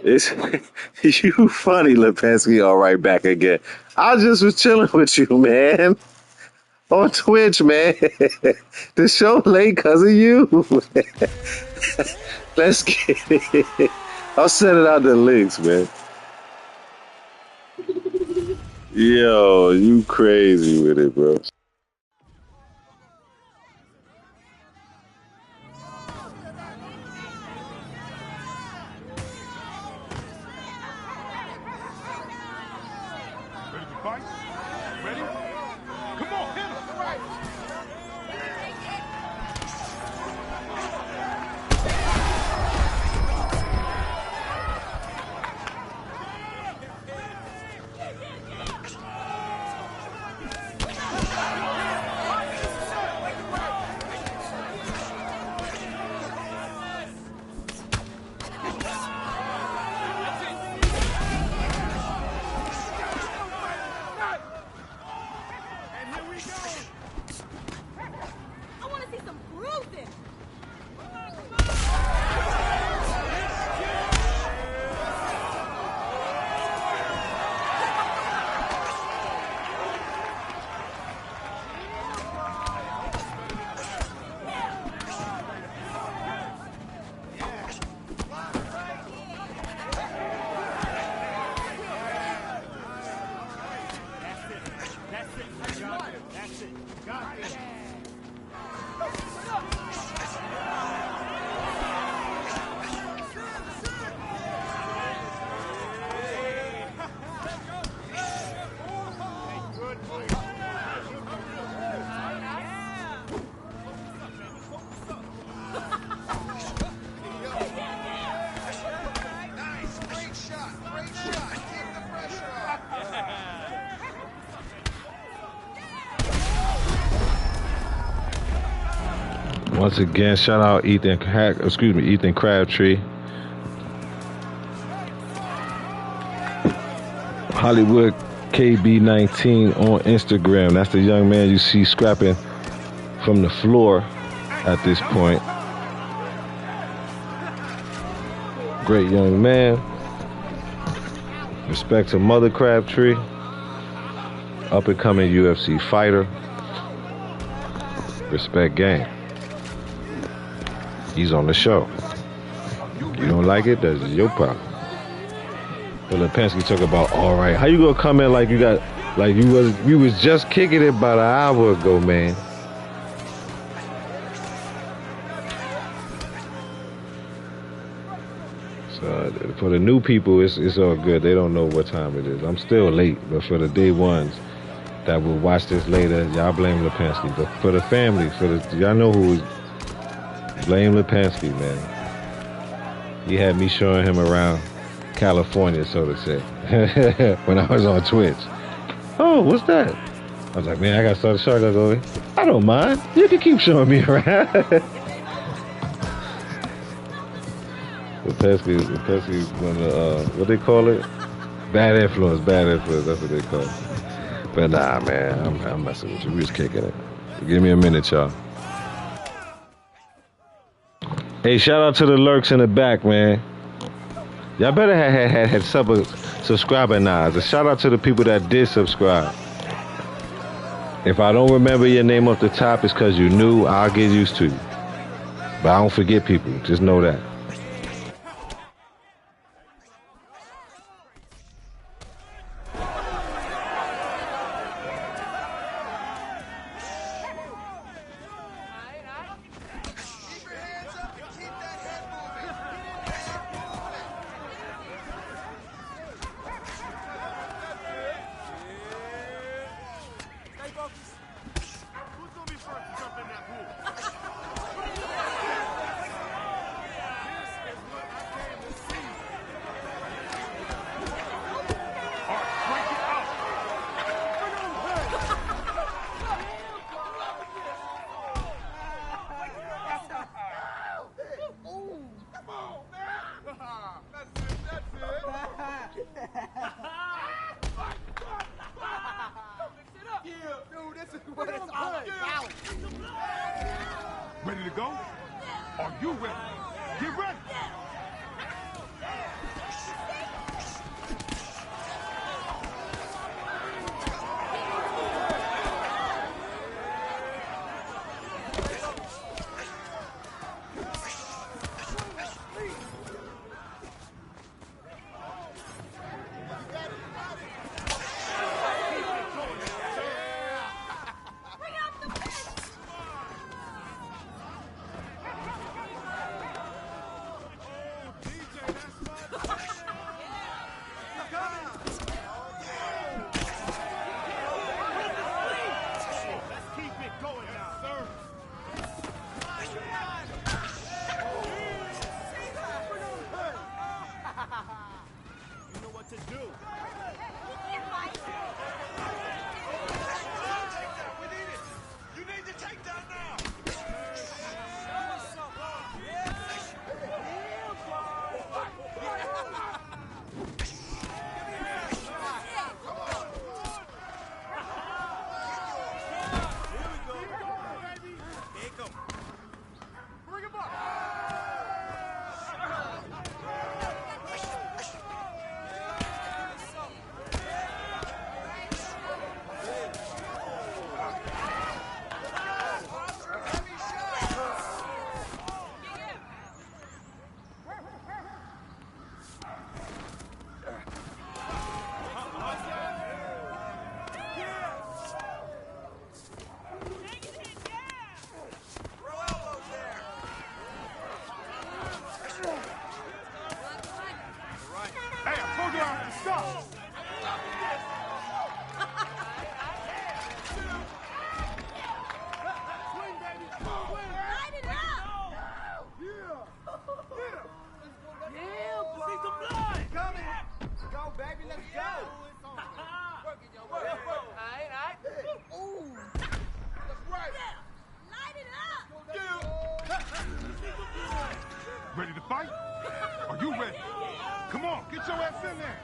It's you funny, Lipinski. All right, back again. I just was chilling with you, man, on Twitch, man. The show late because of you. Let's get it. I'll send it out the links, man. Yo, you crazy with it, bro. Once again, shout out Ethan Crabtree. Hollywood KB19 on Instagram. That's the young man you see scrapping from the floor at this point. Great young man. Respect to Mother Crabtree. Up and coming UFC fighter. Respect game. He's on the show. You don't like it? That's your problem. But Lipinski talk about, all right, how you gonna come in like you got, like you was just kicking it about an hour ago, man? So for the new people, it's all good. They don't know what time it is. I'm still late, but for the day ones that will watch this later, y'all blame Lipinski. But for the family, y'all know who is. Blame Lipinski, man. He had me showing him around California, so to say, when I was on Twitch. Oh, what's that? I was like, man, I got to start a shotgun over. I don't mind. You can keep showing me around. Lipinski's one of what they call it? Bad influence. That's what they call it. But nah, man, I'm messing with you. We was kicking it. Give me a minute, y'all. Hey, shout out to the lurks in the back, man. Y'all better had subscriber knives. A shout out to the people that did subscribe. If I don't remember your name off the top, it's because you new. I'll get used to you. But I don't forget people. Just know that. Ready to go? Are you ready? Get ready! fight? Are you ready? Come on, get your ass in there.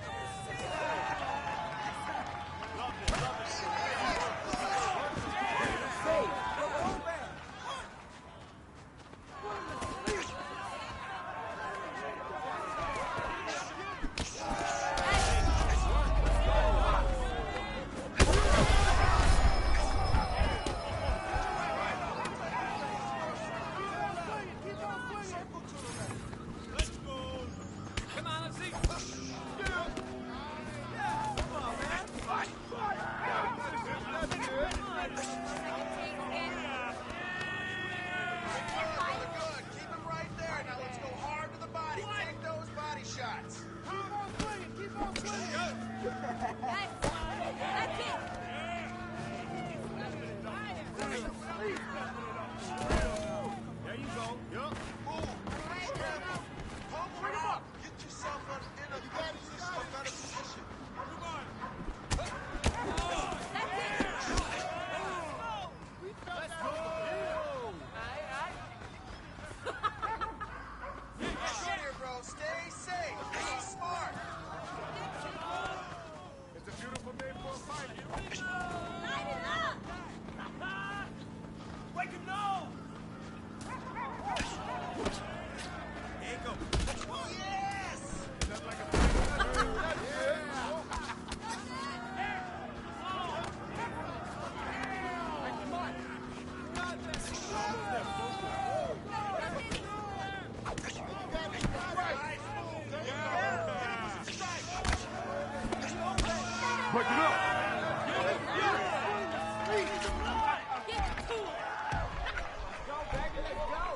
Break it up.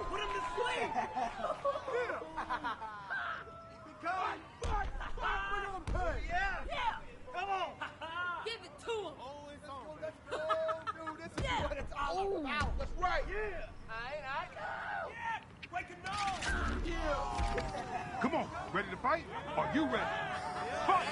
Put him to sleep. Yeah. Come on. Give it to him. Let's go, dude. This is what it's all about. That's right. Yeah. I go. Yeah. Break it down. Yeah. Come on. Ready to fight? Are you ready? Fight.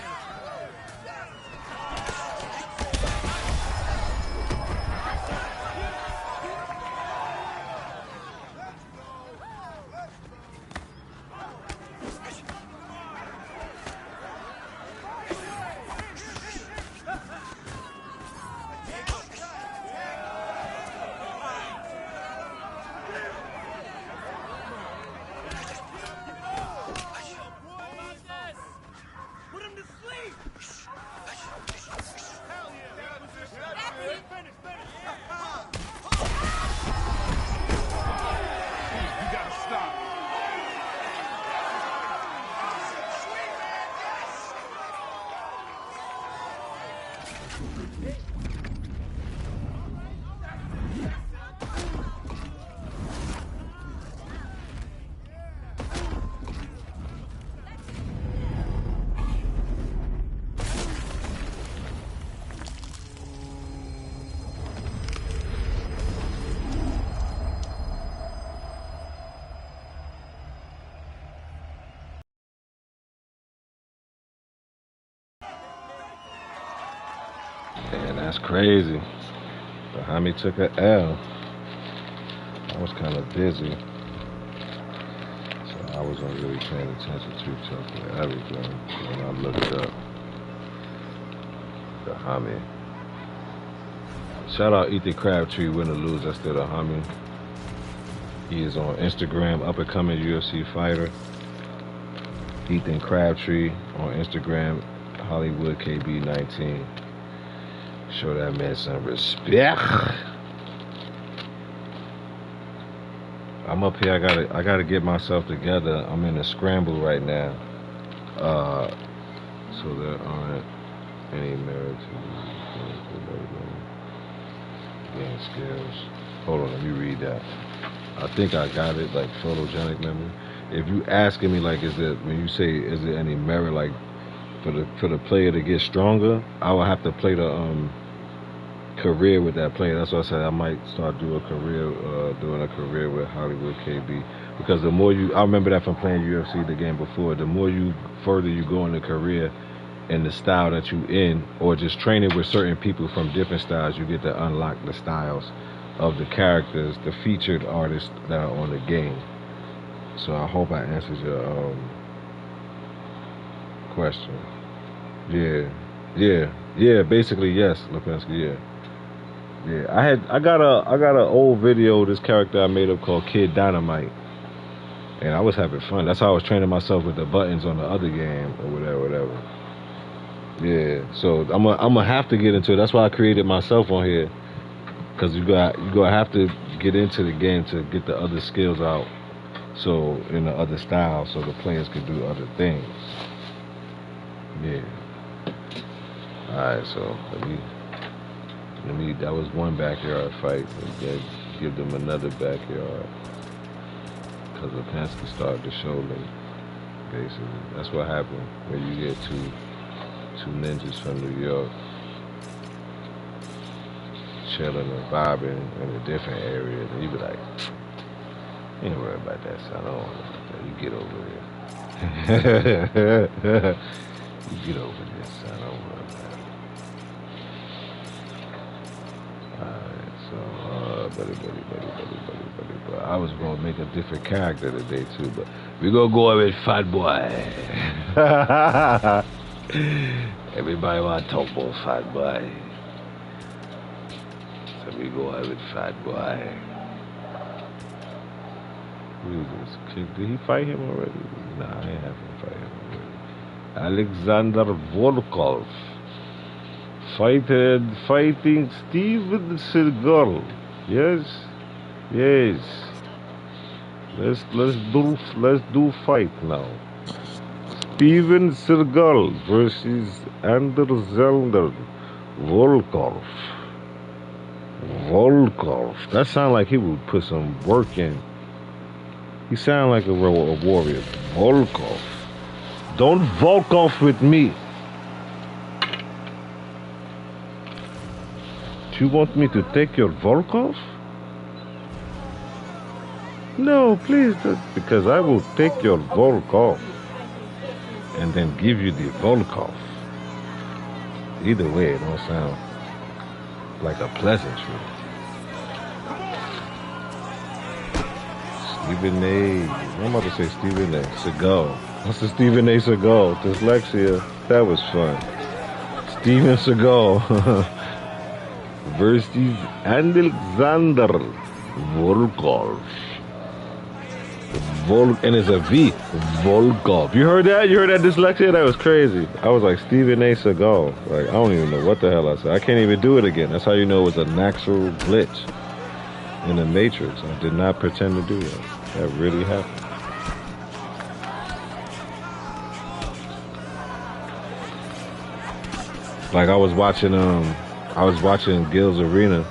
And that's crazy. But Hami took an L. I was kind of busy, so I wasn't really paying attention to everything when I looked up the Hami. Shout out Ethan Crabtree, win or lose, that's still the Hami. He is on Instagram, up and coming UFC fighter. Ethan Crabtree on Instagram, Hollywood KB19. Show that man some respect. I'm up here, I gotta get myself together. I'm in a scramble right now. So there aren't any merit to gain skills. Hold on, let me read that. I think I got it, like photogenic memory. If you asking me like when you say is there any merit like for the player to get stronger, I will have to play the career with that player. That's why I said I might start doing a career with Hollywood KB, because the more I remember that from playing UFC the game before, the more further you go in the career and the style that you in, or just training with certain people from different styles, you get to unlock the styles of the characters, the featured artists that are on the game. So I hope I answered your question. Yeah. Basically, yes, Lipinski. Yeah. I got an old video of this character I made up called Kid Dynamite, and I was having fun. That's how I was training myself with the buttons on the other game or whatever. Yeah. So I'm gonna have to get into it. That's why I created myself on here, because you gonna have to get into the game to get the other skills out. So in the other style, so the players can do other things. Yeah. Alright, so let me. That was one backyard fight. Give them another backyard, because the Lipinski started to show late. Basically, that's what happened when you get two ninjas from New York chilling and vibing in a different area. And you be like, you ain't worry about that, son. I don't want that. You get over there. You get over this, son. I don't worry about it. Alright, so, buddy. I was gonna make a different character today too, but we gonna go with Fat Boy. Everybody wanna talk about Fat Boy. So we go with Fat Boy. Who is this? Did he fight him already? Nah, I ain't have him fight him already. Alexander Volkov. Fighting Steven Seagal. Yes. Let's do fight now. Steven Seagal versus Alexander Volkov. That sounds like he would put some work in. He sounds like a warrior. Volkov. Don't Volkov with me. Do you want me to take your Volkov? No, please, because I will take your Volkov and then give you the Volkov. Either way, it don't sound like a pleasantry. Stephen A. I'm about to say Stephen A. Seagal. What's the Stephen A. Seagal? Dyslexia. That was fun. Steven Seagal versus Alexander Volkov. And it's a V. Volkov. You heard that? You heard that dyslexia? That was crazy. I was like Stephen A. Seagal. Like, I don't even know what the hell I said. I can't even do it again. That's how you know it was a natural glitch in the Matrix. I did not pretend to do that. That really happened. Like I was watching Gil's Arena.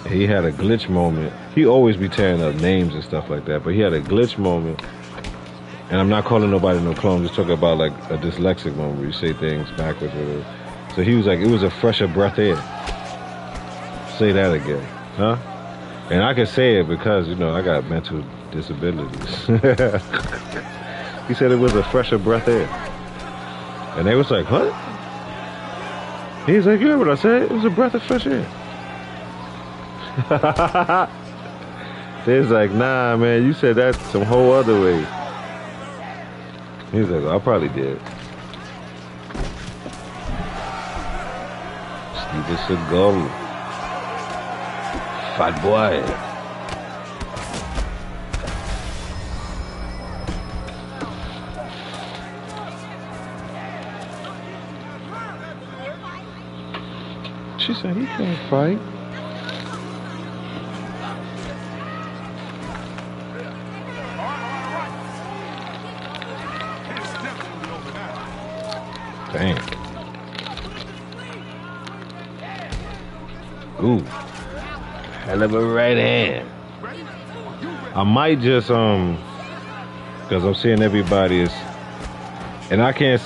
He had a glitch moment. He always be tearing up names and stuff like that, but he had a glitch moment. And I'm not calling nobody no clone, I'm just talking about like a dyslexic moment where you say things backwards or whatever. So he was like, it was a fresher breath air. Say that again, huh? And I can say it because, you know, I got mental disabilities. He said it was a fresher breath air. And they was like, what? He's like, you heard what I said? It was a breath of fresh air. They was like, nah, man, you said that some whole other way. He's like, I probably did. Steven Seagal. Fat Boy. She said he can't fight. Dang. Ooh. Hell of a right hand. I might just because I'm seeing everybody is, and I can't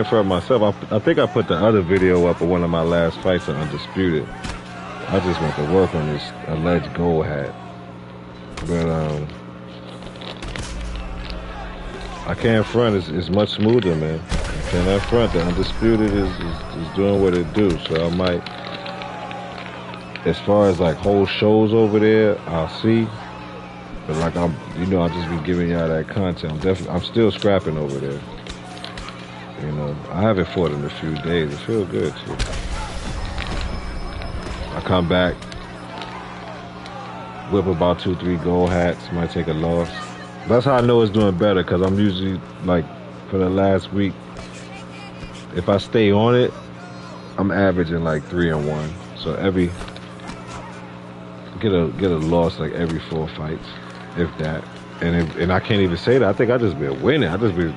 front myself. I think I put the other video up of one of my last fights on Undisputed. I just want to work on this alleged gold hat. But I can't front. It's much smoother, man. I cannot front. The Undisputed is doing what it do. So I might, as far as like whole shows over there, I'll see. But like I'll just be giving y'all that content. I'm still scrapping over there. You know, I haven't fought in a few days. It feels good too. I come back, whip about 2-3 gold hats, might take a loss. That's how I know it's doing better, because I'm usually, like, for the last week, if I stay on it, I'm averaging like 3-1. So get a loss like every 4 fights, if that. And I can't even say that. I think I just been winning. I just been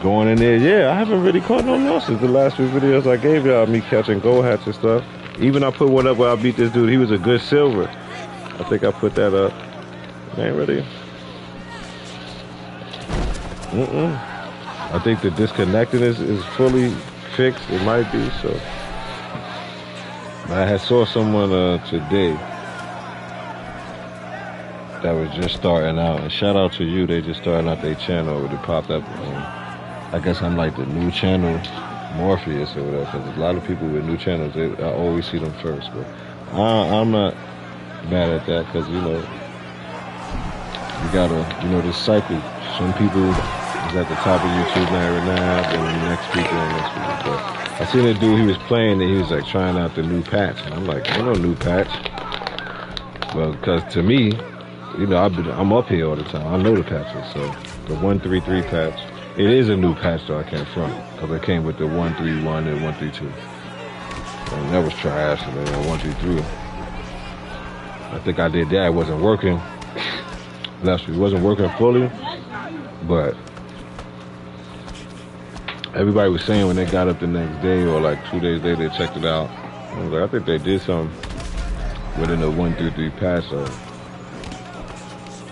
going in there. Yeah, I haven't really caught no losses. The last few videos I gave y'all, me catching gold hats and stuff. Even I put one up where I beat this dude. He was a good silver. I think I put that up. Ain't ready. I think the disconnectedness is fully fixed. It might be so. I had saw someone today that was just starting out. And shout out to you. They just starting out their channel. It popped up. I guess I'm like the new channel Morpheus or whatever. Because a lot of people with new channels, I always see them first. But I'm not mad at that, because you know, you gotta, this cycle. Some people is at the top of YouTube now, and the next people and next people. But I seen a dude, he was playing and he was like trying out the new patch, and I'm like, ain't no new patch. Well, because to me, you know, I'm up here all the time. I know the patches. So the 133 patch, it is a new patch though. I can't front, because it came with the 131 and 132, and that was trash. And then 133. I think I did that. It wasn't working. Last week, it wasn't working fully, but everybody was saying when they got up the next day or like 2 days later, they checked it out. I was like, I think they did something within the 133 patch, so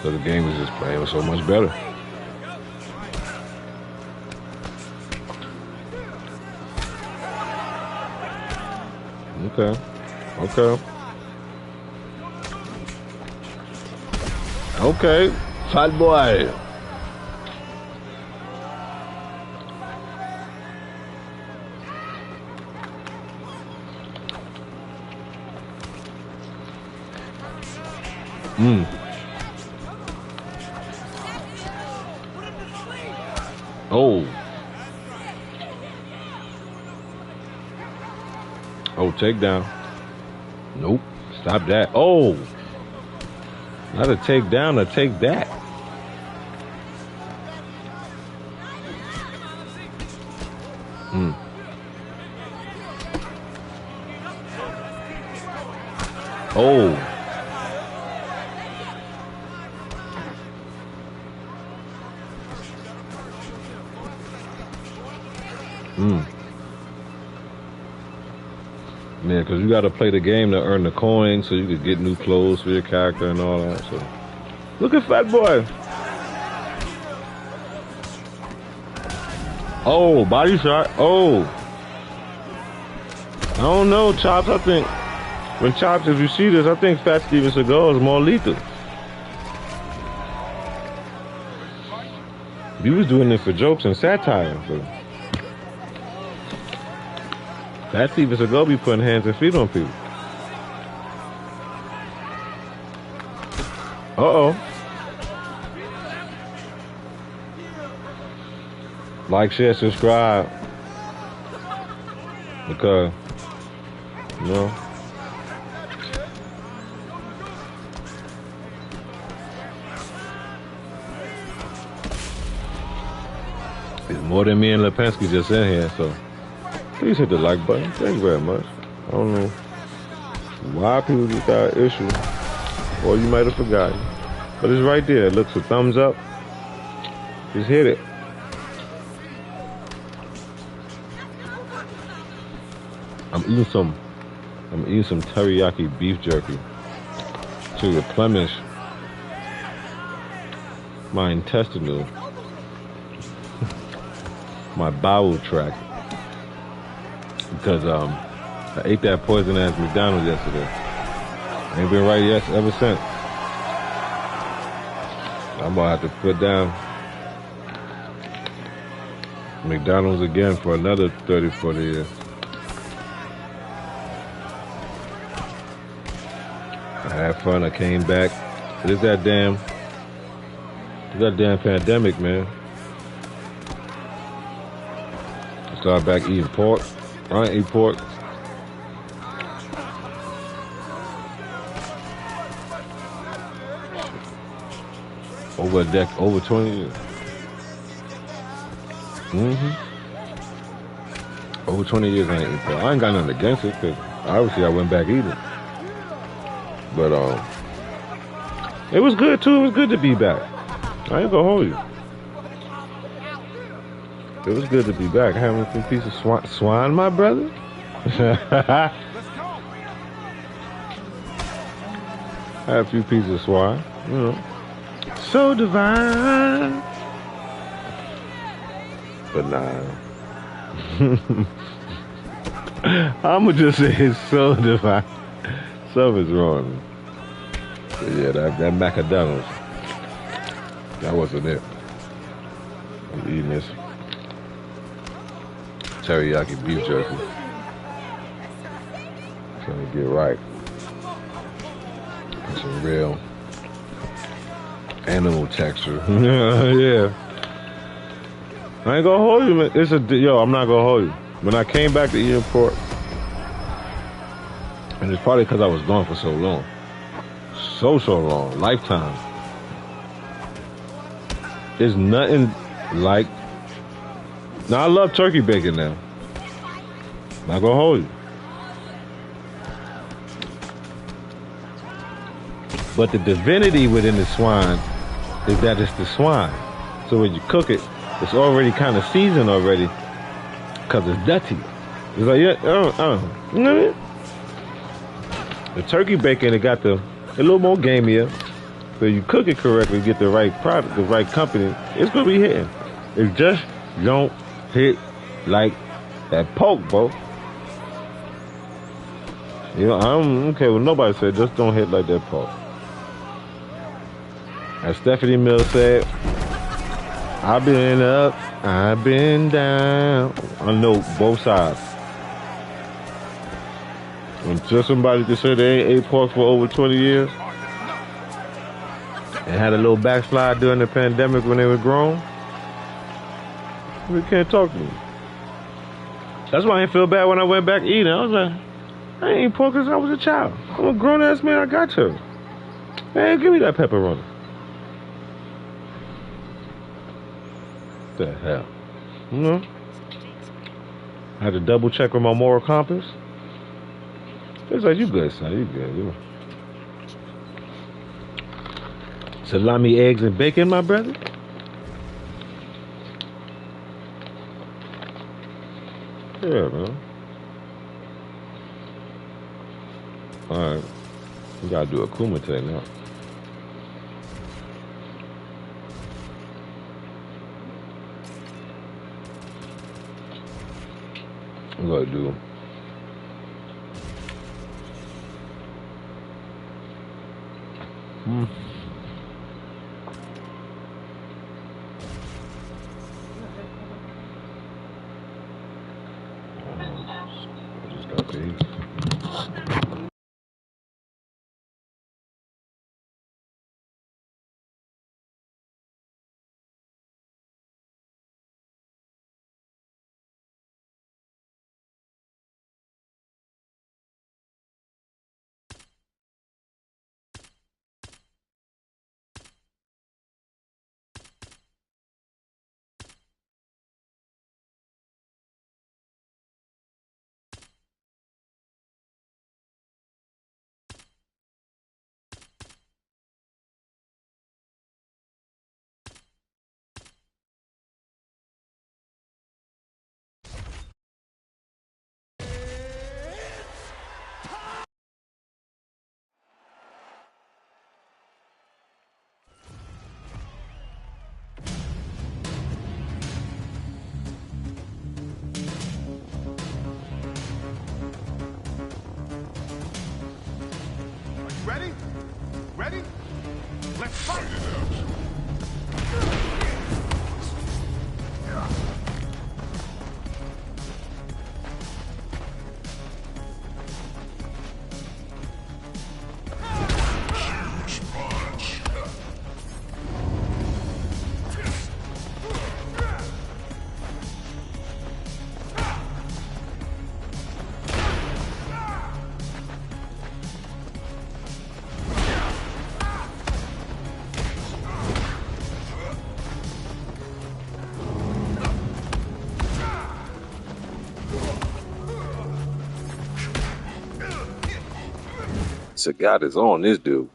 the game was just playing so much better. Okay, fat boy. Oh, takedown. Nope. Stop that. Oh. Not a takedown, a take that. Oh. Yeah, because you got to play the game to earn the coins so you could get new clothes for your character and all that. So, look at Fat Boy. Oh, body shot. Oh. I don't know, Chops. I think, when Chops, if you see this, I think Fat Steven Seagal is more lethal. He was doing it for jokes and satire. So. Fat Steven Seagal be putting hands and feet on people. Uh-oh. Like, share, subscribe. Because, you know. It's more than me and Lipinski just in here, so. Please hit the like button. Thank you very much. I don't know why people just got an issue, or you might have forgotten, but it's right there. It looks a thumbs up. Just hit it. I'm eating some teriyaki beef jerky to replenish my intestinal, my bowel tract. Because I ate that poison ass McDonald's yesterday. Ain't been right ever since. I'm gonna have to put down McDonald's again for another 30, 40 years. I had fun. I came back. It's that damn pandemic, man. I started back eating pork. I ain't eat pork. Over 20 years. Over 20 years I ain't eat pork. I ain't got nothing against it, because obviously I went back eating. But it was good too. It was good to be back. I ain't gonna hold you. It was good to be back. Having a piece of swine, my brother. Had a few pieces of swine, you know. So divine. But nah. I'ma just say it's so divine. Something's wrong. But yeah, that macadamia, that wasn't it. I'm eating this teriyaki beef jerky. Trying to get right. Some real animal texture. Yeah. I ain't gonna hold you, man. I'm not gonna hold you. When I came back to eating pork, and it's probably because I was gone for so long. So long. Lifetime. There's nothing like... Now, I love turkey bacon now. Not gonna hold you. But the divinity within the swine is that it's the swine. So when you cook it, it's already kind of seasoned already, because it's dirty. It's like, yeah, you know what I mean? The turkey bacon, it got a little more gamier. So you cook it correctly, get the right product, the right company, it's gonna be hitting. It just don't hit like that pork, bro. You know, I don't care what nobody said, just don't hit like that pork. As Stephanie Mills said, I've been up, I've been down. I know both sides. Until somebody can say they ain't ate pork for over 20 years and had a little backslide during the pandemic when they were grown, we can't talk to them. That's why I didn't feel bad when I went back eating. I was like, I ain't eat pork since I was a child. I'm a grown ass man, I got to. Man, give me that pepperoni. What the hell? You know? I had to double check with my moral compass. It's like, you good, son, you good. You know. Salami, eggs, and bacon, my brother? Yeah, man. Alright. We gotta do a kumite now. I'm gonna do... I just got these. Sagat is on this dude.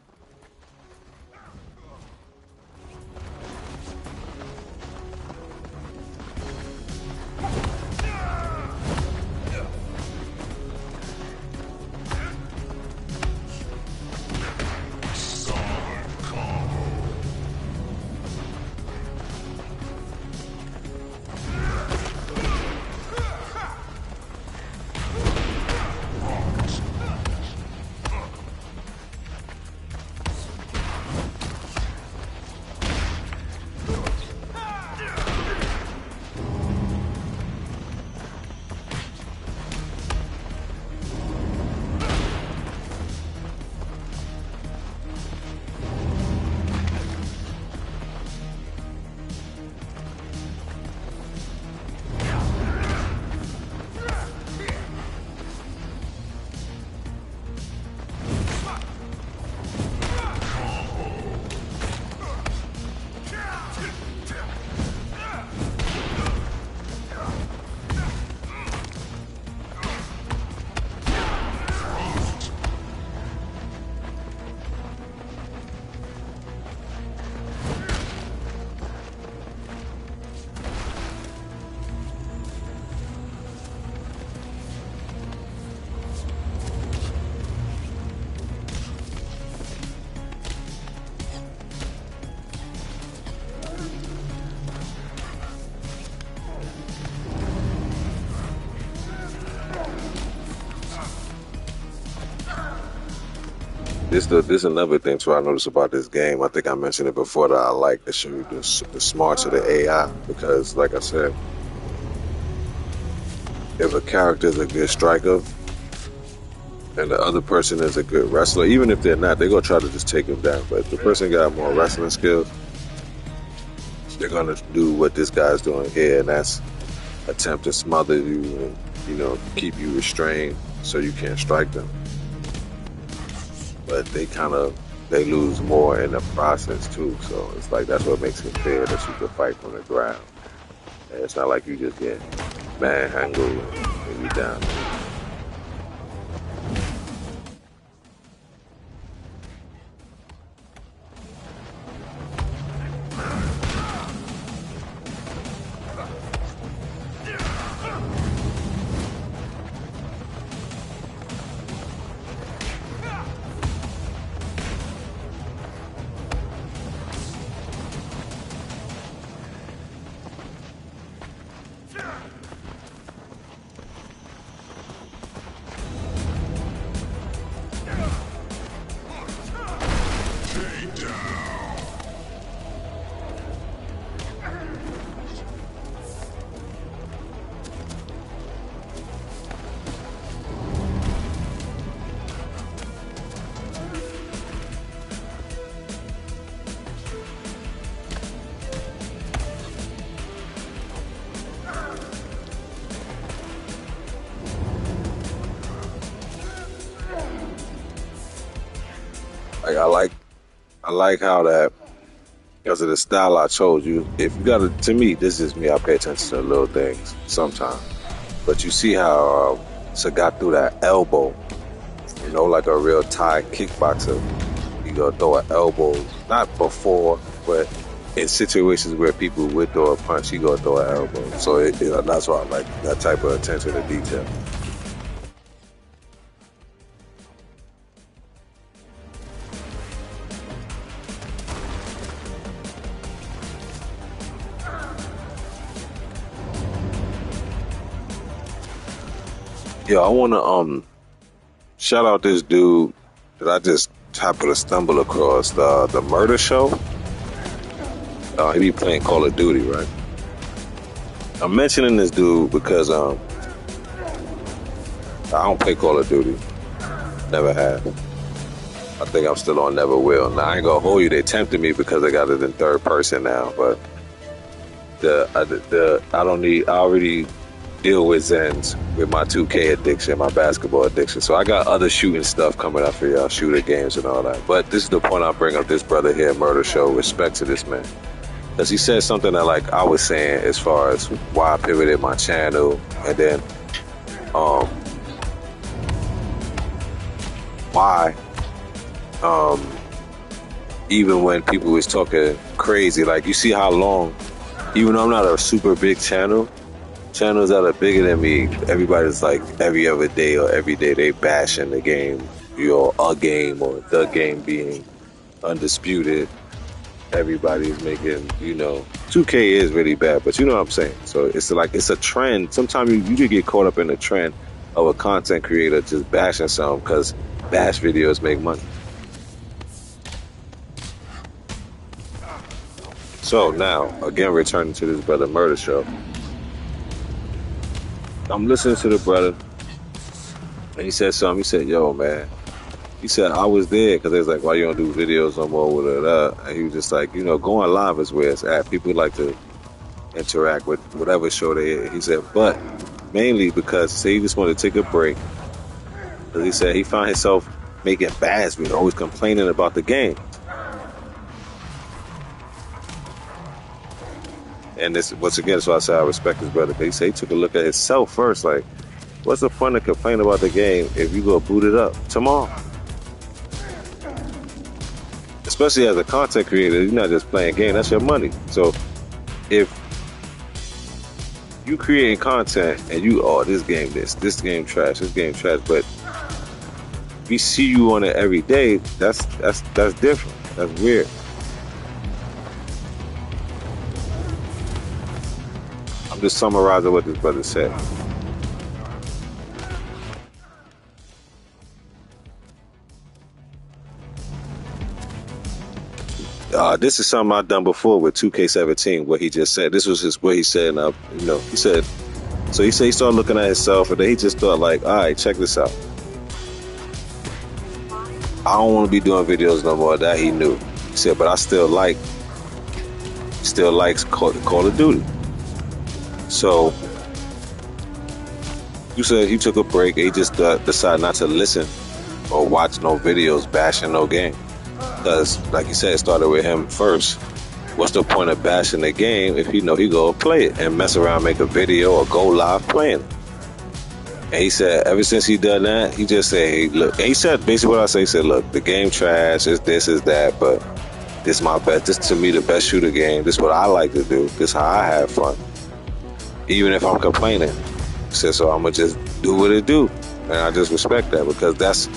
This another thing too I noticed about this game. I think I mentioned it before that I like to show you the smarts of the AI, because like I said, if a character is a good striker and the other person is a good wrestler, even if they're not, they're gonna try to just take him down. But if the person got more wrestling skills, they're gonna do what this guy's doing here, and that's attempt to smother you and, you know, keep you restrained so you can't strike them. But they lose more in the process too. So it's like that's what makes it fair that you can fight from the ground. And it's not like you just get manhandled and you down. Like I like how that, because of the style I chose you. If you gotta, to me, this is me. I pay attention to the little things sometimes, but you see how Sagat threw that elbow, you know, like a real Thai kickboxer. You go throw an elbow, not before, but in situations where people would throw a punch, you go throw an elbow. So that's why I like that type of attention to detail. Yo, I wanna shout out this dude that I just happened to stumble across, the Murder Show. He be playing Call of Duty, right? I'm mentioning this dude because I don't play Call of Duty. Never have. I think I'm still on never will. Now I ain't gonna hold you, they tempted me because they got it in third person now, but I already deal with Zens with my 2K addiction, my basketball addiction. So I got other shooting stuff coming up for y'all, shooter games and all that. But this is the point I bring up this brother here, Murder Show. Respect to this man. Because he said something that like I was saying as far as why I pivoted my channel, and then why Even when people was talking crazy, like you see how long, even though I'm not a super big channels that are bigger than me, everybody's like every other day or every day they bashing the game, a game or the game being undisputed. Everybody's making, 2K is really bad, but you know what I'm saying. So it's like it's a trend. Sometimes you could get caught up in the trend of a content creator just bashing something because bash videos make money. So now, again, returning to this brother murder show. I'm listening to the brother, and he said something. He said, "Yo, man." He said, "I was there," because they was like, "Why you don't do videos no more with it?" And he was just like, going live is where it's at. People like to interact with whatever show they in. He said, but mainly because, say, he just wanted to take a break. Because he said he found himself making bad videos, always complaining about the game. And this, once again, so I said I respect his brother. He said he took a look at himself first. Like, what's the fun to complain about the game if you go boot it up tomorrow? Especially as a content creator, you're not just playing a game, that's your money. So if you creating content and this game game trash, but we see you on it every day, that's different. That's weird. I'm just summarizing what this brother said. This is something I've done before with 2K17, what he just said. This was what he said. He said, so he said he started looking at himself, and then he just thought, like, all right, check this out. I don't want to be doing videos no more. That he knew. He said, but I still likes Call of Duty. So you said he took a break. He just decided not to listen or watch no videos bashing no game. Because, like you said, it started with him first. What's the point of bashing the game if he go play it and mess around, make a video or go live playing it? And he said ever since he done that, he just said, hey, look. And he said basically what I say. He said, look, the game trash, is this, is that, but this my best. This to me the best shooter game. This is what I like to do. This is how I have fun. Even if I'm complaining. He said, so I'm gonna just do what it do. And I just respect that because that's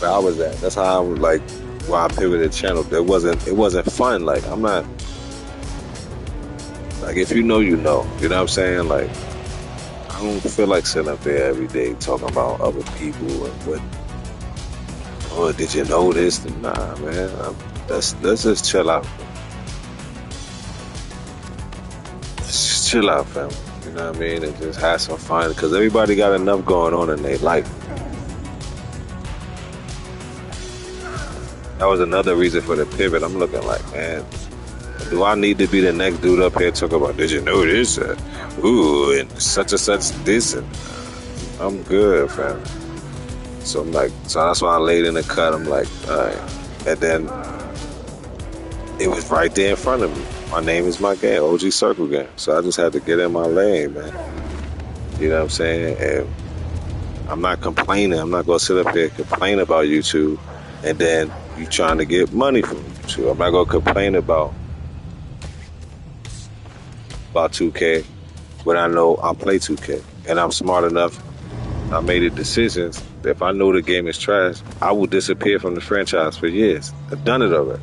where I was at. That's how I was like. When I pivoted the channel, it wasn't fun. Like, I'm not, like, if you know, you know what I'm saying? Like, I don't feel like sitting up there every day talking about other people and what, did you know this? Nah, man, let's just chill out. Let's just chill out, fam. You know what I mean? And just have some fun because everybody got enough going on in their life. That was another reason for the pivot. I'm looking like, man, do I need to be the next dude up here talking about, did you know this? Ooh, and such and such this. And I'm good, fam. So I'm like, so that's why I laid in the cut. I'm like, all right. And then it was right there in front of me. My name is my game, OGCIRCLEGAME. So I just had to get in my lane, man. You know what I'm saying? And I'm not complaining. I'm not going to sit up here and complain about YouTube. And then you trying to get money from YouTube. I'm not gonna complain about 2K when I know I play 2K and I'm smart enough. I made the decisions that if I know the game is trash, I will disappear from the franchise for years. I've done it already.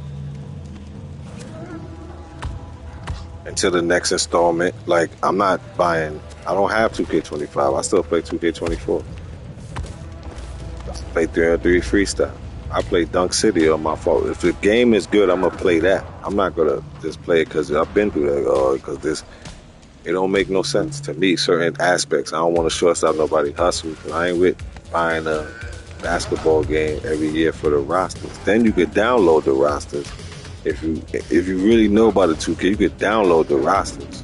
Until the next installment, like I'm not buying. I don't have 2K25. I still play 2K24. I play 3-on-3 freestyle. I play Dunk City on my phone. If the game is good, I'm gonna play that. I'm not gonna just play it because I've been through that. Because it don't make no sense to me. Certain aspects, I don't want to shortstop nobody hustle. I ain't with buying a basketball game every year for the rosters. Then you could download the rosters. If you really know about the 2K, you could download the rosters.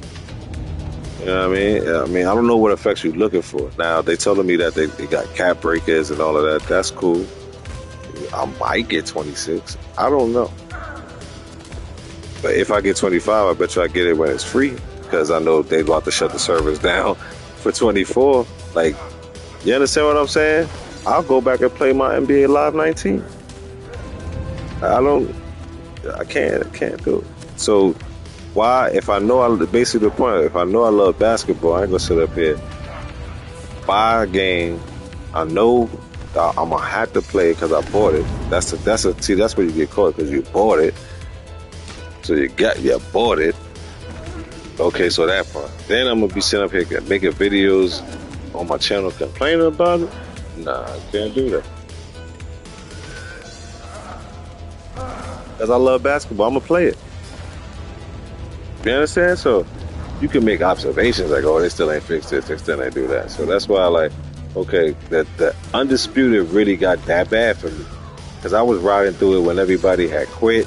You know what I mean? I don't know what effects you're looking for. Now they telling me that they got cap breakers and all of that. That's cool. I might get 26. I don't know. But if I get 25, I bet you I get it when it's free. Because I know they're about to shut the servers down for 24. Like, you understand what I'm saying? I'll go back and play my NBA Live 19. I can't do it. So why, if I know basically the point, if I know I love basketball, I ain't gonna sit up here, buy a game. I know I'm gonna have to play it because I bought it. See, that's where you get caught, because you bought it. So you bought it. Okay, so that part. Then I'm gonna be sitting up here making videos on my channel complaining about it. Nah, I can't do that. Because I love basketball, I'm gonna play it. You understand? So you can make observations like, oh, they still ain't fixed this, they still ain't do that. So that's why I like, okay, the Undisputed really got that bad for me. Because I was riding through it when everybody had quit.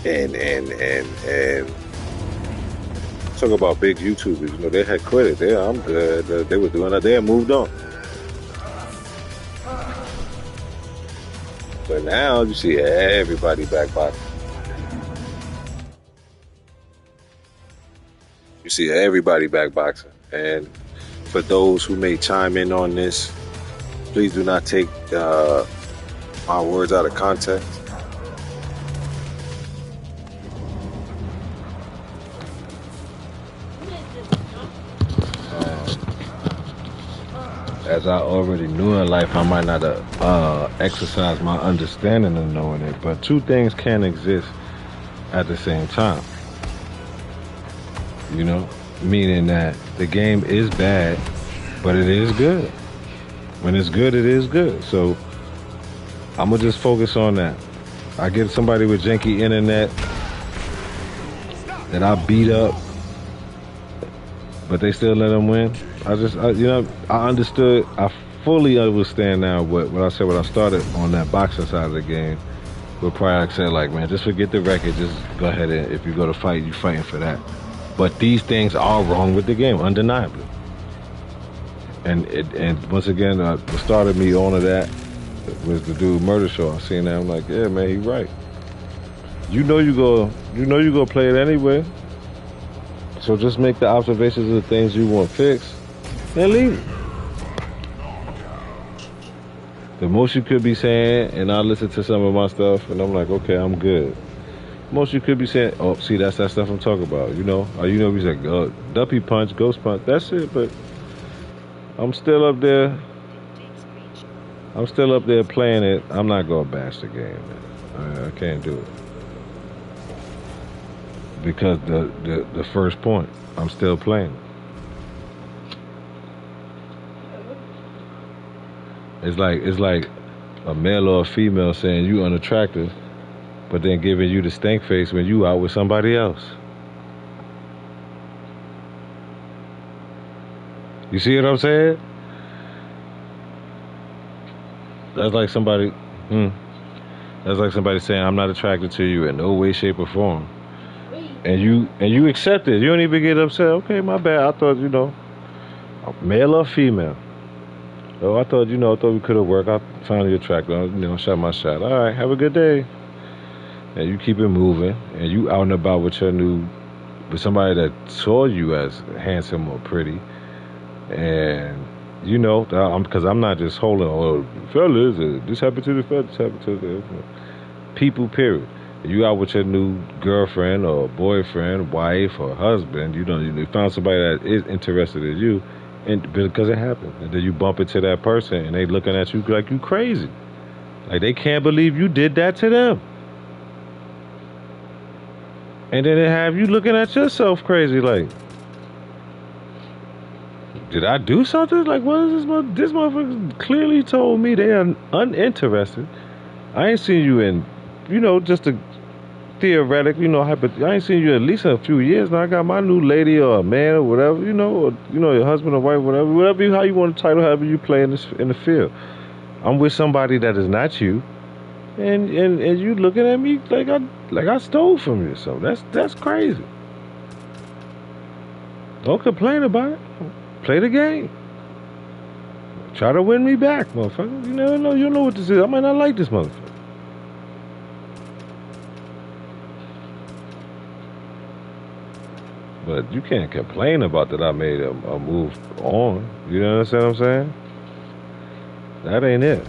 And talk about big YouTubers, you know, they had quit it. I'm good. They were doing it. They had moved on. But now you see everybody back boxing. You see everybody back boxing. And for those who may chime in on this, please do not take my words out of context. As I already knew in life, I might not exercise my understanding of knowing it, but two things can exist at the same time. You know, meaning that the game is bad, but it is good. When it's good, it is good. So I'm gonna just focus on that. I get somebody with janky internet that I beat up, but they still let them win. I understood. I fully understand now what I said when I started on that boxing side of the game. Where prior I said, like, man, just forget the record. Just go ahead and if you go to fight, you're fighting for that. But these things are wrong with the game, undeniably. And once again, what started me on to that was the dude Murder Show. I seen that, I'm like, yeah, man, he right. You know you go play it anyway. So just make the observations of the things you want fixed and leave it. The most you could be saying, and I listen to some of my stuff, and I'm like, okay, I'm good. Most you could be saying, oh, see, that's that stuff I'm talking about, you know? Or, you know, he's like, duppy punch, ghost punch, that's it, but I'm still up there. I'm still up there playing it. I'm not going to bash the game, man. I can't do it. Because the first point, I'm still playing. It's like a male or a female saying you unattractive, but then giving you the stank face when you out with somebody else. You see what I'm saying? That's like somebody saying I'm not attracted to you in no way, shape, or form. And you accept it. You don't even get upset. Okay, my bad. I thought, you know, male or female. Oh, I thought we could have worked. I found you attractive. You know, shot my shot. All right, have a good day. And you keep it moving. And you out and about with somebody that saw you as handsome or pretty. And you know, because I'm not just holding, oh, fellas, this happened to the fellas, this happened to the people, period. You out with your new girlfriend or boyfriend, wife or husband, you found somebody that is interested in you, and because it happened. And then you bump into that person and they looking at you like you crazy. Like they can't believe you did that to them. And then they have you looking at yourself crazy like, did I do something? Like, what is this? This motherfucker clearly told me they are uninterested. I ain't seen you in, just a theoretic, I ain't seen you at least in a few years now. I got my new lady or a man or whatever, or your husband or wife, whatever how you want to title, however you play in the field. I'm with somebody that is not you, and you looking at me like I stole from you. So that's crazy. Don't complain about it. Play the game. Try to win me back, motherfucker. You never know. You know what this is. I might not like this motherfucker. But you can't complain about that I made a move on. You understand what I'm saying? That ain't it.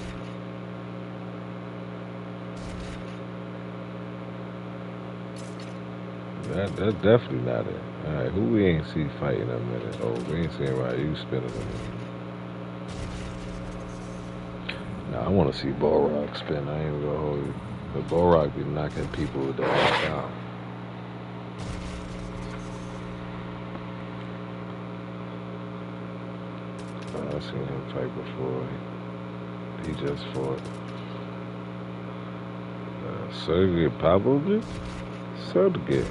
That's definitely not it. Alright, who we ain't see fighting in a minute? Oh, we ain't seen Ryu spinning in a minute. Now I want to see Balrog spin. I ain't even gonna hold you. But Balrog be knocking people with the ass out. I've seen him fight before. He just fought. Sergey Pavlovich? Sergey.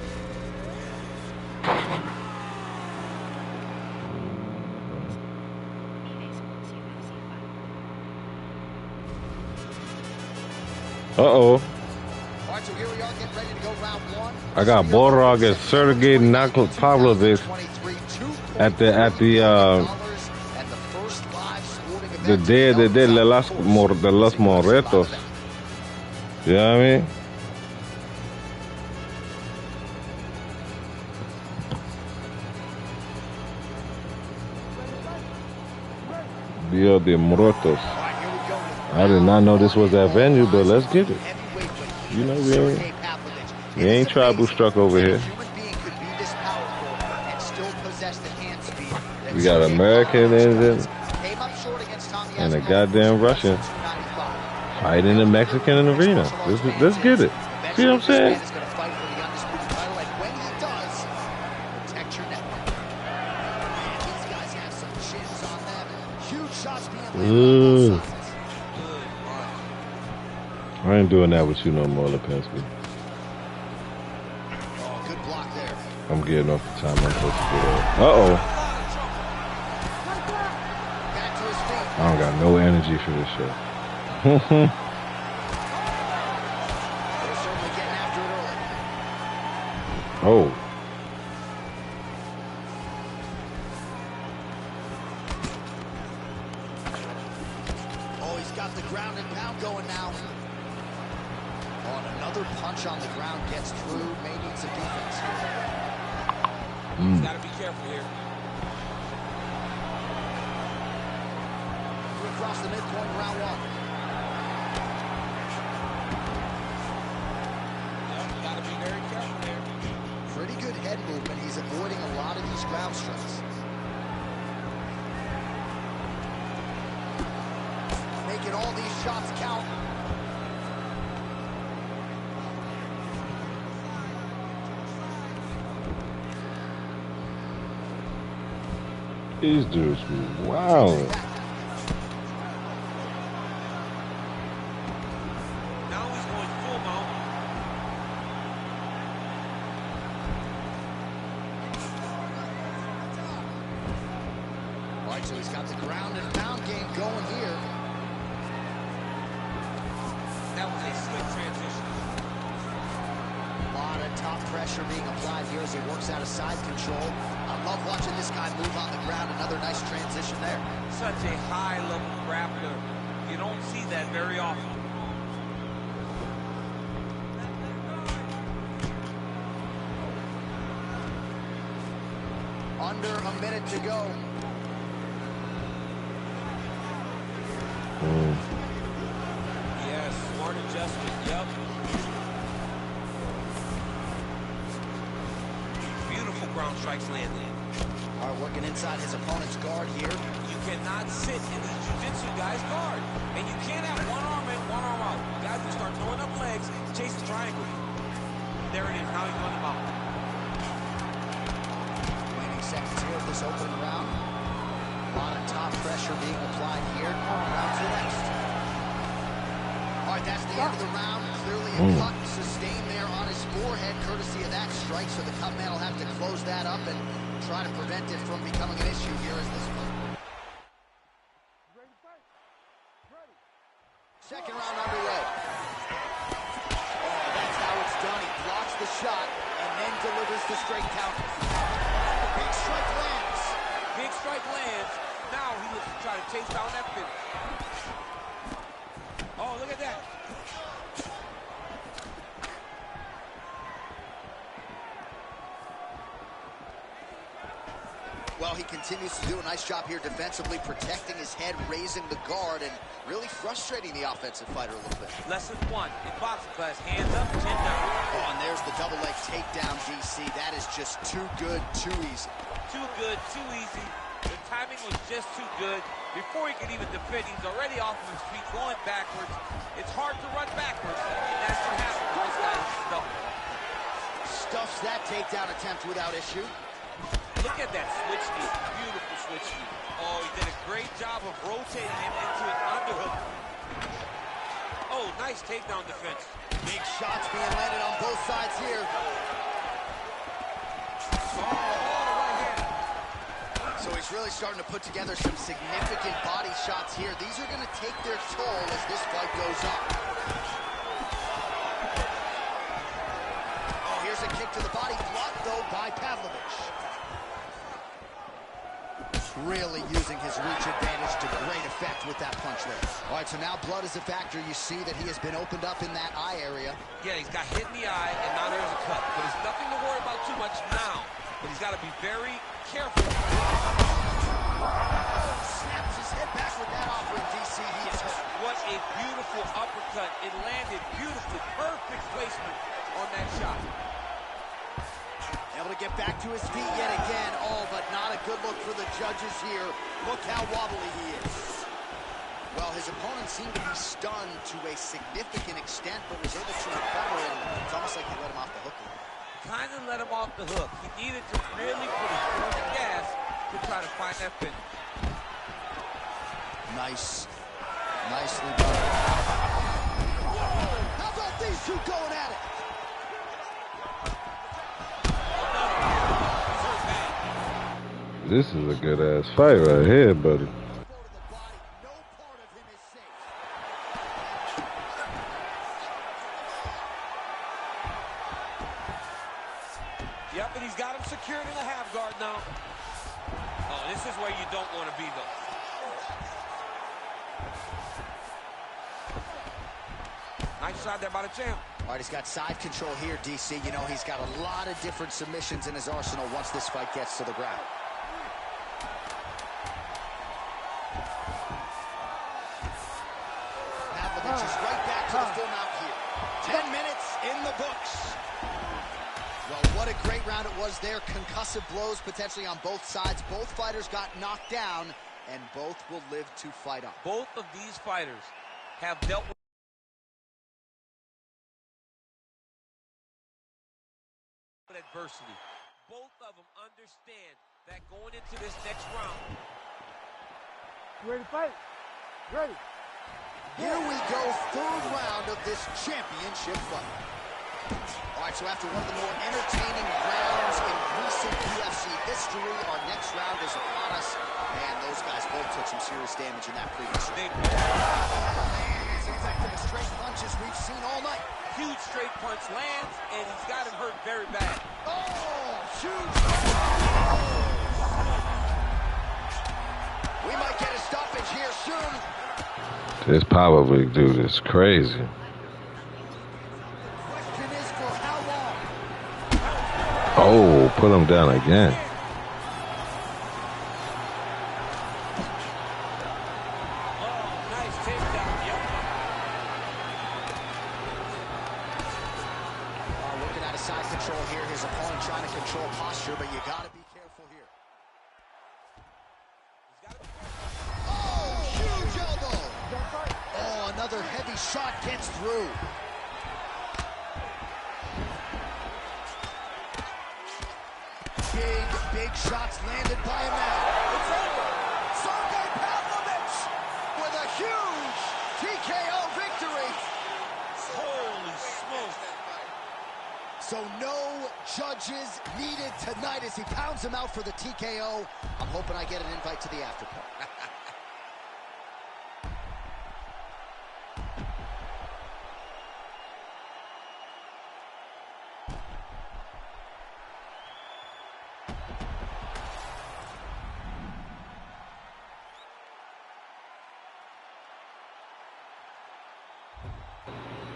Uh-oh. All right, so here we are getting ready to go round one. I got Balrog and Sergey Pavlovich at the Day de los Muertos. You know what I mean? Dia de Muertos. I did not know this was that venue, but let's get it. You know, we ain't tribal struck over here. We got American engine and a goddamn Russian fighting the Mexican in the arena. Let's get it. See what I'm saying? I ain't doing that with you no more, Lipinski. I'm getting off the time I'm supposed to get off. Uh-oh. I don't got no energy for this shit. Oh. Oh, he's got the ground and pound going now. Oh, another punch on the ground gets through. May need some defense here. He's got to be careful here. Across the midpoint in round one. Yep, got to be very careful here. Pretty good head movement. He's avoiding a lot of these ground strikes. Making all these shots count. These dudes be wild. So he's got the ground and pound game going here. That was a slick transition. A lot of top pressure being applied here as he works out of side control. I love watching this guy move on the ground. Another nice transition there. Such a high-level grappler. You don't see that very often. Under a minute to go. Yes, smart adjustment, yep. Beautiful ground strikes landing. All right, working inside his opponent's guard here. You cannot sit in these jiu-jitsu guys' guard. And you can't have one arm in, one arm out. Guys will start throwing up legs, chase the triangle. There it is, now he's on the mount. Remaining seconds here of this opening round. A lot of top pressure being applied here. Round to the next. All right, that's the end of the round. Clearly a cut sustained there on his forehead, courtesy of that strike. So the cut man will have to close that up and try to prevent it from becoming an issue here as this one. Second round underway. Oh, that's how it's done. He blocks the shot and then delivers the straight counter. Big strike lands. Big strike lands. Now he looks to try to chase down that finish. Oh, look at that. Well, he continues to do a nice job here defensively, protecting his head, raising the guard, and really frustrating the offensive fighter a little bit. Lesson 1 in boxing class, hands up, chin down. Oh, and there's the double leg takedown, DC. That is just too good, too easy. Too good, too easy. The timing was just too good. Before he could even defend, he's already off of his feet, going backwards. It's hard to run backwards, and that's what happens when this guy is stuffed. Stuffs that takedown attempt without issue. Look at that switch knee. Beautiful switch knee. Oh, he did a great job of rotating him into an underhook. Oh, nice takedown defense. Big shots being landed on both sides here. So he's really starting to put together some significant body shots here. These are going to take their toll as this fight goes on. Oh, here's a kick to the body, blocked though by Pavlovich. Really using his reach advantage to great effect with that punch there. All right, so now blood is a factor. You see that he has been opened up in that eye area. Yeah, he's got hit in the eye, and now there's a cut. But there's nothing to worry about too much now. But he's got to be very careful. Snaps his head back with that offering, DC. He is hurt. What a beautiful uppercut. It landed beautifully. Perfect placement on that shot. Able to get back to his feet yet again. Oh, but not a good look for the judges here. Look how wobbly he is. Well, his opponent seemed to be stunned to a significant extent, but was able to recover, and it's almost like he let him off the hook a little. Kind of let him off the hook. He needed to really put his foot on the gas to try to find that finish. Nicely done. How about these two going at it? This is a good-ass fight right here, buddy. Yep, and he's got him secured in the half guard now. Oh, this is where you don't want to be, though. Nice shot there by the champ. All right, he's got side control here, DC. You know, he's got a lot of different submissions in his arsenal once this fight gets to the ground. Pavlovich is right back to the full mount here. 10 minutes in the books. Well, what a great round it was there. Concussive blows potentially on both sides. Both fighters got knocked down, and both will live to fight on. Both of these fighters have dealt with adversity. Both of them understand that going into this next round. You ready to fight? Ready. Here we go, third round of this championship fight. All right, so after one of the more entertaining rounds in recent UFC history, our next round is upon us. Man, those guys both took some serious damage in that previous round. As effective as straight punches we've seen all night. Huge straight punch lands, and he's got him hurt very bad. Oh, huge. We might get a stoppage here soon. This probably dude is crazy. Question is for how long? Oh, put him down again. Nice takedown. Yep. Looking at his side control here. His opponent trying to control posture, but you got to be careful here. Oh, huge elbow. Oh, another heavy shot gets through. Big shots landed by him now. It's over. Sergey Pavlovich with a huge TKO victory. Holy smokes. So no judges needed tonight as he pounds him out for the TKO. I'm hoping I get an invite to the after party.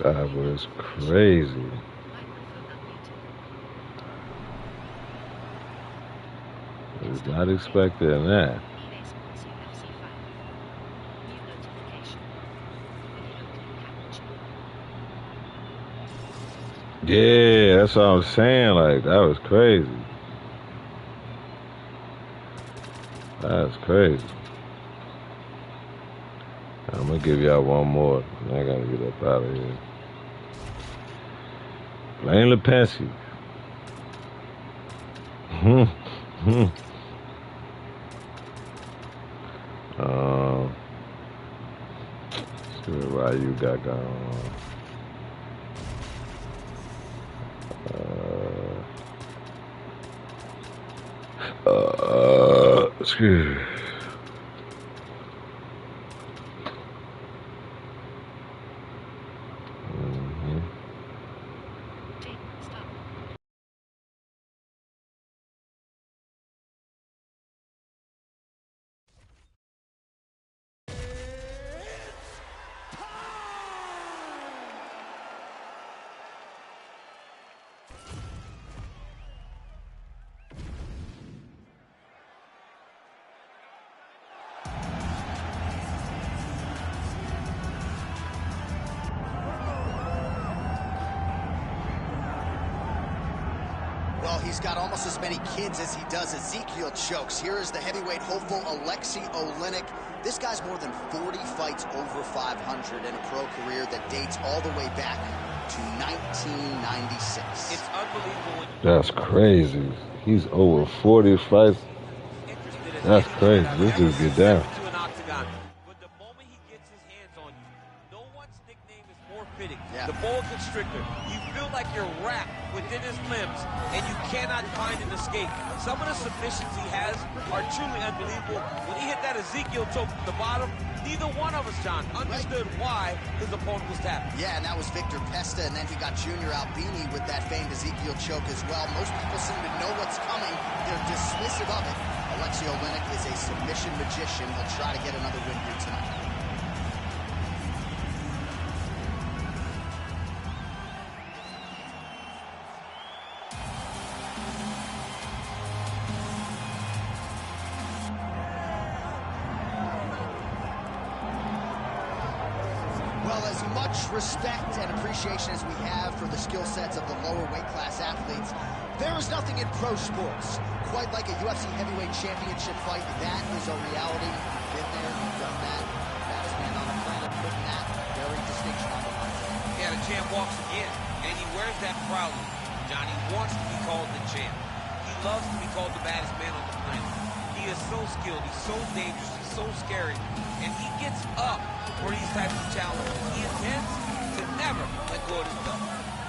That was crazy. Was not expecting that. Yeah, that's what I'm saying. Like, that was crazy. That's crazy. I'm gonna give y'all one more. I gotta get up out of here. Blame Lipinski. See what you got going on. Excuse me. Well, he's got almost as many kids as he does Ezekiel chokes. Here is the heavyweight hopeful, Alexei Oleinik. This guy's more than 40 fights over 500 in a pro career that dates all the way back to 1996. It's unbelievable. That's crazy. He's over 40 fights. That's crazy. This just get down. But the moment he gets his hands on you, no one's nickname is more fitting. Yeah. The boa constrictor. You feel like you're wrapped within his limbs, and you cannot find an escape. Some of the submissions he has are truly unbelievable. When he hit that Ezekiel choke at the bottom, neither one of us, John, understood why his opponent was tapping. Yeah, and that was Victor Pesta, and then he got Junior Albini with that famed Ezekiel choke as well. Most people seem to know what's coming. They're dismissive of it. Alexei Oleinik is a submission magician. He'll try to get another win here tonight. Well, as much respect and appreciation as we have for the skill sets of the lower weight class athletes, there is nothing in pro sports quite like a UFC heavyweight championship fight. That is a reality. You've been there, you've done that. Baddest man on the planet, putting that very distinction on the line. Yeah, the champ walks again, and he wears that proudly. Johnny wants to be called the champ. He loves to be called the baddest man on the planet. He is so skilled, he's so dangerous, he's so scary, and he gets up for these types of challenges. He intends to never let go of his belt.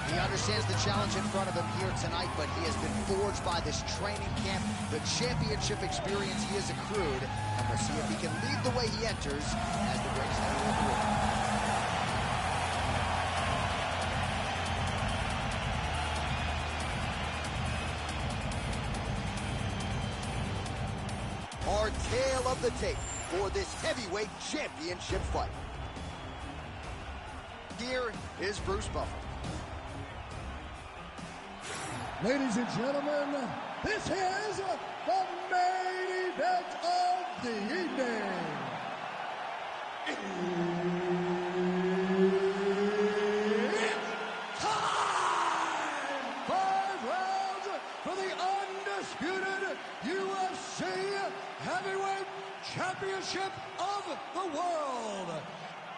He understands the challenge in front of him here tonight, but he has been forged by this training camp, the championship experience he has accrued, and we'll see if he can lead the way he enters as the greatest heavyweight in the world. Our tale of the tape for this heavyweight championship fight. Here is Bruce Buffer. Ladies and gentlemen, this is the main event of the evening. It's time! 5 rounds for the undisputed UFC Heavyweight Championship of the world.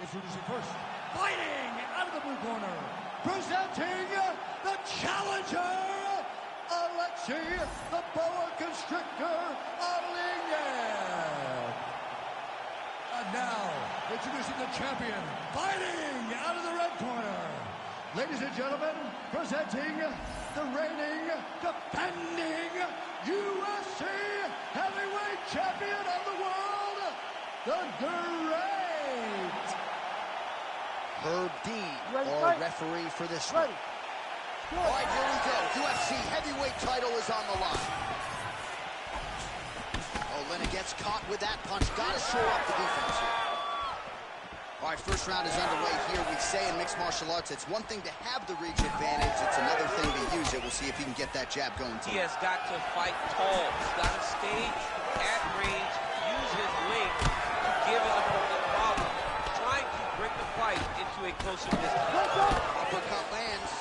Introducing first, fighting out of the blue corner, presenting the challenger, Alexei the Boa Constrictor Oleinik. And now, introducing the champion, fighting out of the red corner. Ladies and gentlemen, presenting the reigning, defending UFC Heavyweight Champion of the world, the Great Herb Dean, our referee for this one. All right, here we go. UFC heavyweight title is on the line. Oleinik gets caught with that punch. Got to shore up the defense here. All right, first round is underway here. We say in mixed martial arts, it's one thing to have the reach advantage. It's another thing to use it. We'll see if he can get that jab going. He has got to fight tall. He's got to stay at range, use his length to give his opponent problems, trying to bring the fight into a closer distance. Uppercut lands.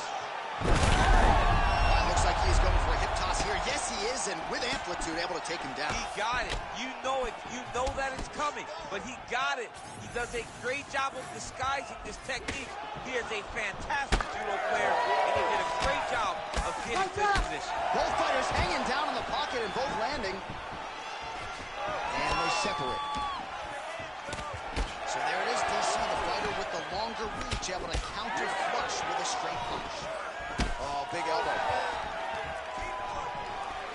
Looks like he's going for a hip toss here. Yes, he is, and with amplitude, able to take him down. He got it. You know it. You know that it's coming, but he got it. He does a great job of disguising this technique. He is a fantastic judo player, and he did a great job of getting this position. Both fighters hanging down in the pocket and both landing. And they separate. So there it is, DC, the fighter with the longer reach, able to counter flush with a straight punch. Oh, big elbow.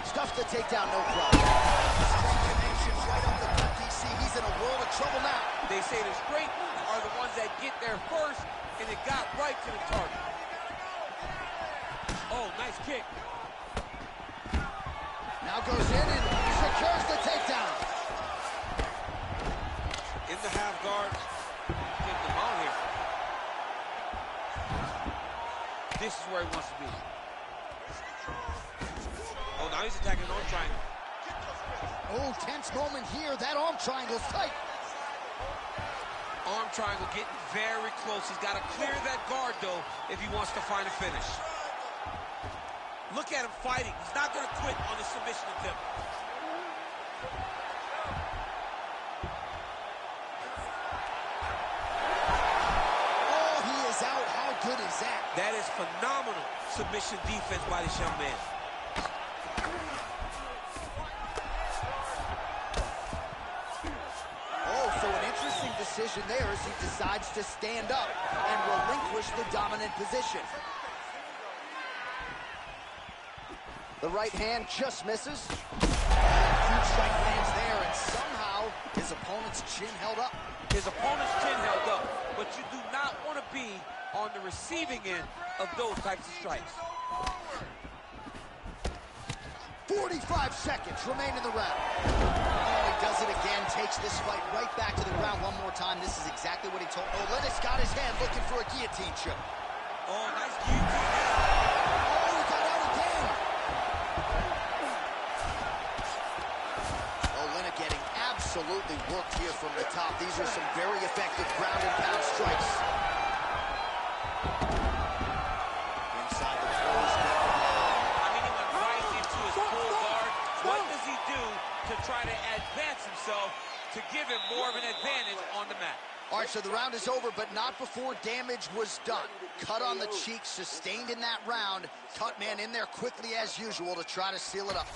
Stuffs the takedown, no problem. Strong connections right up the gut, DC. He's in a world of trouble now. They say the straight are the ones that get there first, and it got right to the target. Oh, nice kick. Now goes in and secures the takedown. In the half guard. Get them out here. This is where he wants to be. Oh, now he's attacking arm triangle. Oh, tense moment here. That arm triangle's tight. Arm triangle getting very close. He's got to clear that guard, though, if he wants to find a finish. Look at him fighting. He's not going to quit on the submission attempt. Oh, he is out. How good is that? That is phenomenal submission defense by this young man. Decision there as he decides to stand up and relinquish the dominant position. The right hand just misses. Huge strike lands there, and somehow his opponent's chin held up. His opponent's chin held up, but you do not want to be on the receiving end of those types of strikes. 45 seconds remain in the round. Oh, he does it again, takes this fight right back to the ground one more time. This is exactly what he told. Oh, Lennox got his hand looking for a guillotine choke. Oh, nice guillotine. Oh, he got out again. Oh, Lennox getting absolutely worked here from the top. These are some very effective ground and pound strikes. Inside the closed guard. To try to advance himself to give him more of an advantage on the mat. All right, so the round is over, but not before damage was done. Cut on the cheek, sustained in that round. Cut man in there quickly as usual to try to seal it up.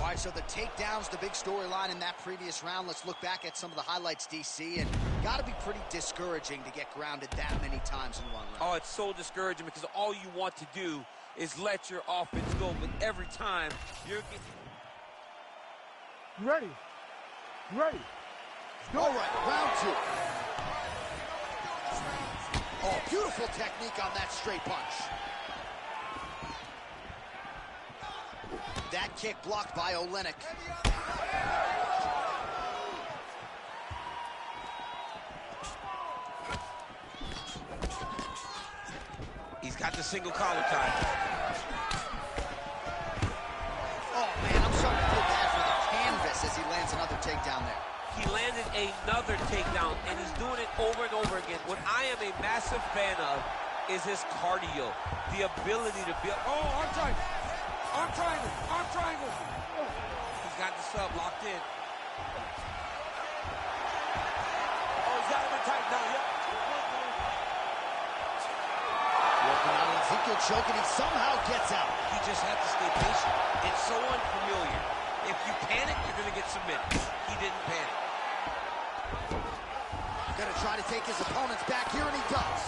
All right, so the takedown's the big storyline in that previous round. Let's look back at some of the highlights, DC, and got to be pretty discouraging to get grounded that many times in one round. Oh, it's so discouraging because all you want to do is let your offense go, but every time you're getting... You ready? You ready? Go. All right, round two. Oh, beautiful technique on that straight punch. That kick blocked by Olenek. He's got the single collar tie. Oh, man, I'm starting to feel bad for the canvas as he lands another takedown there. He landed another takedown, and he's doing it over and over again. What I am a massive fan of is his cardio, the ability to build. Oh, arm triangle, arm triangle, arm triangle. Oh. He's got the sub locked in. Oh, he's got him tight down. Yep. Working on Ezekiel choking, he somehow gets out. He just has to stay patient. It's so unfamiliar. If you panic, you're going to get submitted. He didn't panic. Gonna try to take his opponents back here, and he does.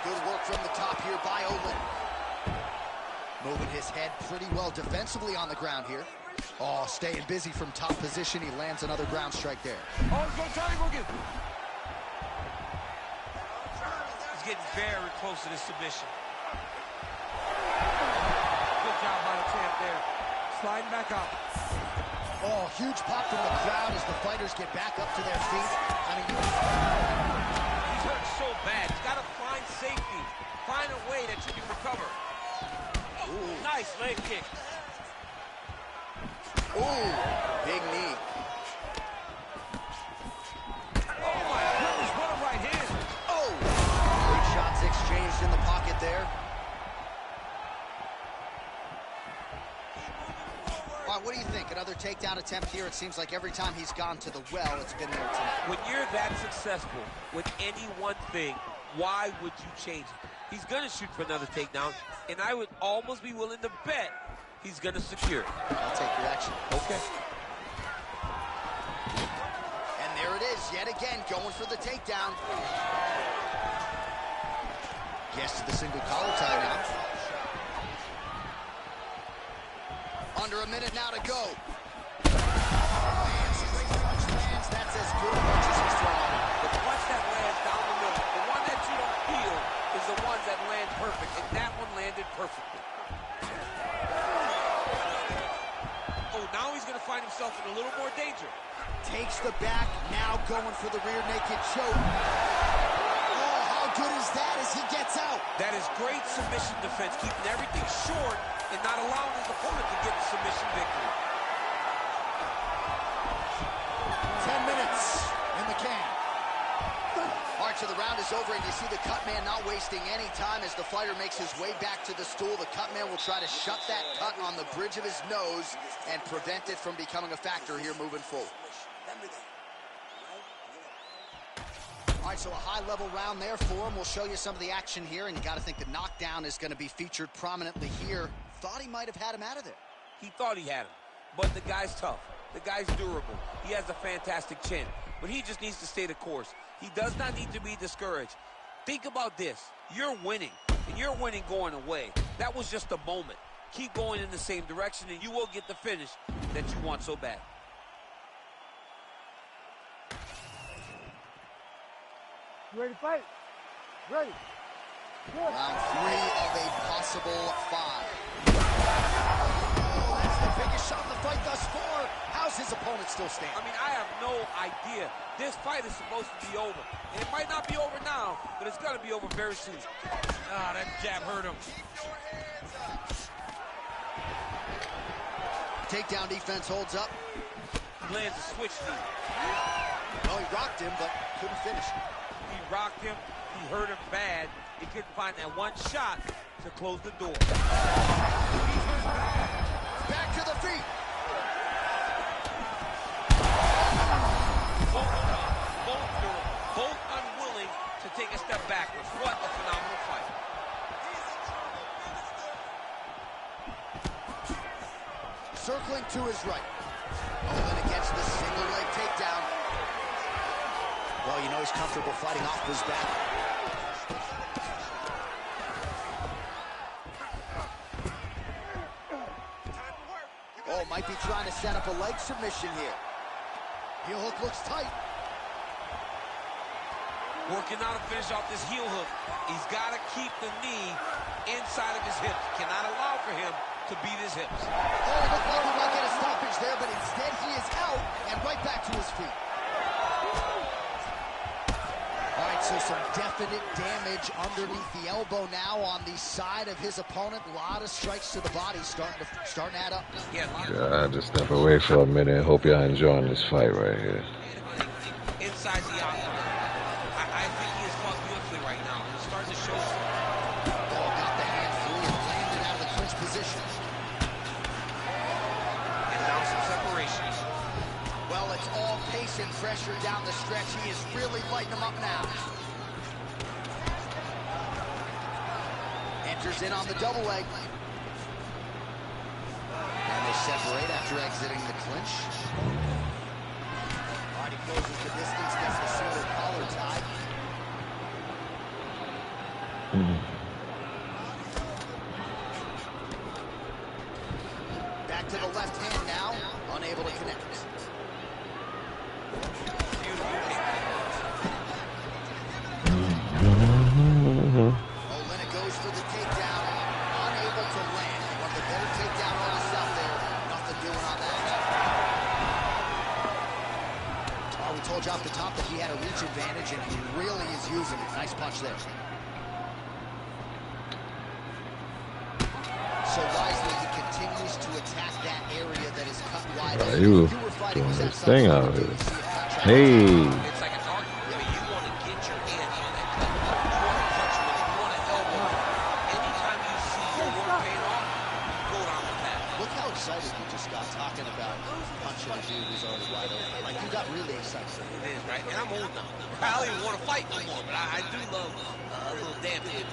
Good work from the top here by Olin. Moving his head pretty well defensively on the ground here. Oh, staying busy from top position. He lands another ground strike there. Oh, he's going to try to go again. He's getting very close to this submission. Good job by the champ there. Sliding back up. Oh, huge pop from the crowd as the fighters get back up to their feet. I mean, He's hurt so bad. He's got to find safety. Find a way that you can recover. Oh, nice leg kick. ooh, big knee. Oh, my goodness, what a right hand. Oh, big shots exchanged in the pocket there. All right, what do you think? Another takedown attempt here. It seems like every time he's gone to the well, it's been there tonight. When you're that successful with any one thing, why would you change it? He's going to shoot for another takedown, and I would almost be willing to bet he's going to secure it. I'll take your action. Okay. And there it is, yet again, going for the takedown. Gets to the single collar tie now. Under a minute now to go. Lands, straight punch lands. That's as good a punch as he's thrown. The punch that lands down the middle, the one that you don't feel, is the ones that land perfect, and that one landed perfectly. Oh, now he's going to find himself in a little more danger. Takes the back, now going for the rear naked choke. Oh, how good is that as he gets out? That is great submission defense, keeping everything short and not allowing his opponent to get the submission victory. 10 minutes in the can. All right, so the round is over, and you see the cut man not wasting any time as the fighter makes his way back to the stool. The cut man will try to shut that cut on the bridge of his nose and prevent it from becoming a factor here moving forward. All right, so a high-level round there for him. We'll show you some of the action here, and you got to think the knockdown is going to be featured prominently here. Thought he might have had him out of there. He thought he had him, but the guy's tough. The guy's durable. He has a fantastic chin, but he just needs to stay the course. He does not need to be discouraged. Think about this. You're winning, and you're winning going away. That was just a moment. Keep going in the same direction, and you will get the finish that you want so bad. You ready to fight? Ready. Round 3 of a possible 5. Oh, that's the biggest shot in the fight thus far. How's his opponent still standing? I mean, I have no idea. This fight is supposed to be over. And it might not be over now, but it's going to be over very soon. Ah, that jab hurt him. Takedown defense holds up. He lands a switch knee. No, he rocked him, but couldn't finish him. He rocked him. He hurt him bad. He couldn't find that one shot to close the door. Back to the feet. Both unwilling to take a step backwards. What a phenomenal fight. Circling to his right. Oh, then against the single leg takedown. Well, you know he's comfortable fighting off his back. Oh, might be trying to set up a leg submission here. Heel hook looks tight. Working out to finish off this heel hook. He's got to keep the knee inside of his hips. Cannot allow for him to beat his hips. Oh, looked like he might get a stoppage there, but instead he is out and right back to his feet. All right, so some definite damage underneath the elbow now on the side of his opponent. A lot of strikes to the body starting to add up. Yeah, I just step away for a minute. Hope y'all enjoying this fight right here. inside the octagon. I think he is fought beautifully right now. He's starting to show some. Oh, got the hand free and landed out of the clinch position. And now some separation. Well, it's all pace and pressure down the stretch. He is really lighting them up now. Enters in on the double leg. And they separate after exiting the clinch. All right, he closes the distance, gets the single collar tie. Back to the left hand now, unable to connect. Olynyk goes for the takedown, unable to land. One of the better takedown artists out there. Nothing doing on that. acknowledge off the top that he had a reach advantage, and he really is using it. Nice punch there. So wisely, he continues to attack that area that is cut wide open. He was doing his thing out here. Hey. It's like an art. I mean, you want to get your hands on that cut. You want to punch with it. You want to elbow it. Anytime you see your work paying off, go down the path. Look how excited you just got talking about punching a dude who's already wide open. Like, you got really excited. It is, right? And I'm old now. I don't even want to fight no more, but I do love a little damping.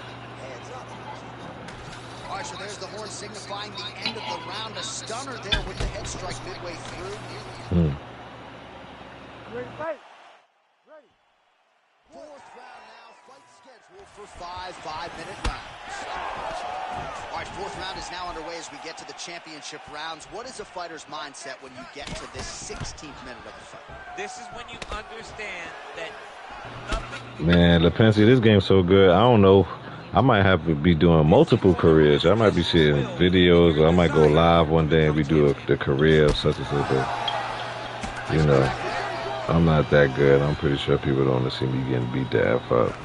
All right, so there's the horn signifying the end of the round. A stunner there with the head strike midway through. Ready to fight? Ready. Fourth round now, fight scheduled for 5 5-minute rounds. All right, fourth round is now underway as we get to the championship rounds. What is a fighter's mindset when you get to this 16th minute of the fight? This is when you understand that nothing... Man, Lipinski, this game's so good. I don't know. I might have to be doing multiple careers. I might be seeing videos, or I might go live one day and we do the career of such and such. You know, I'm not that good. I'm pretty sure people don't want to see me getting beat the F up.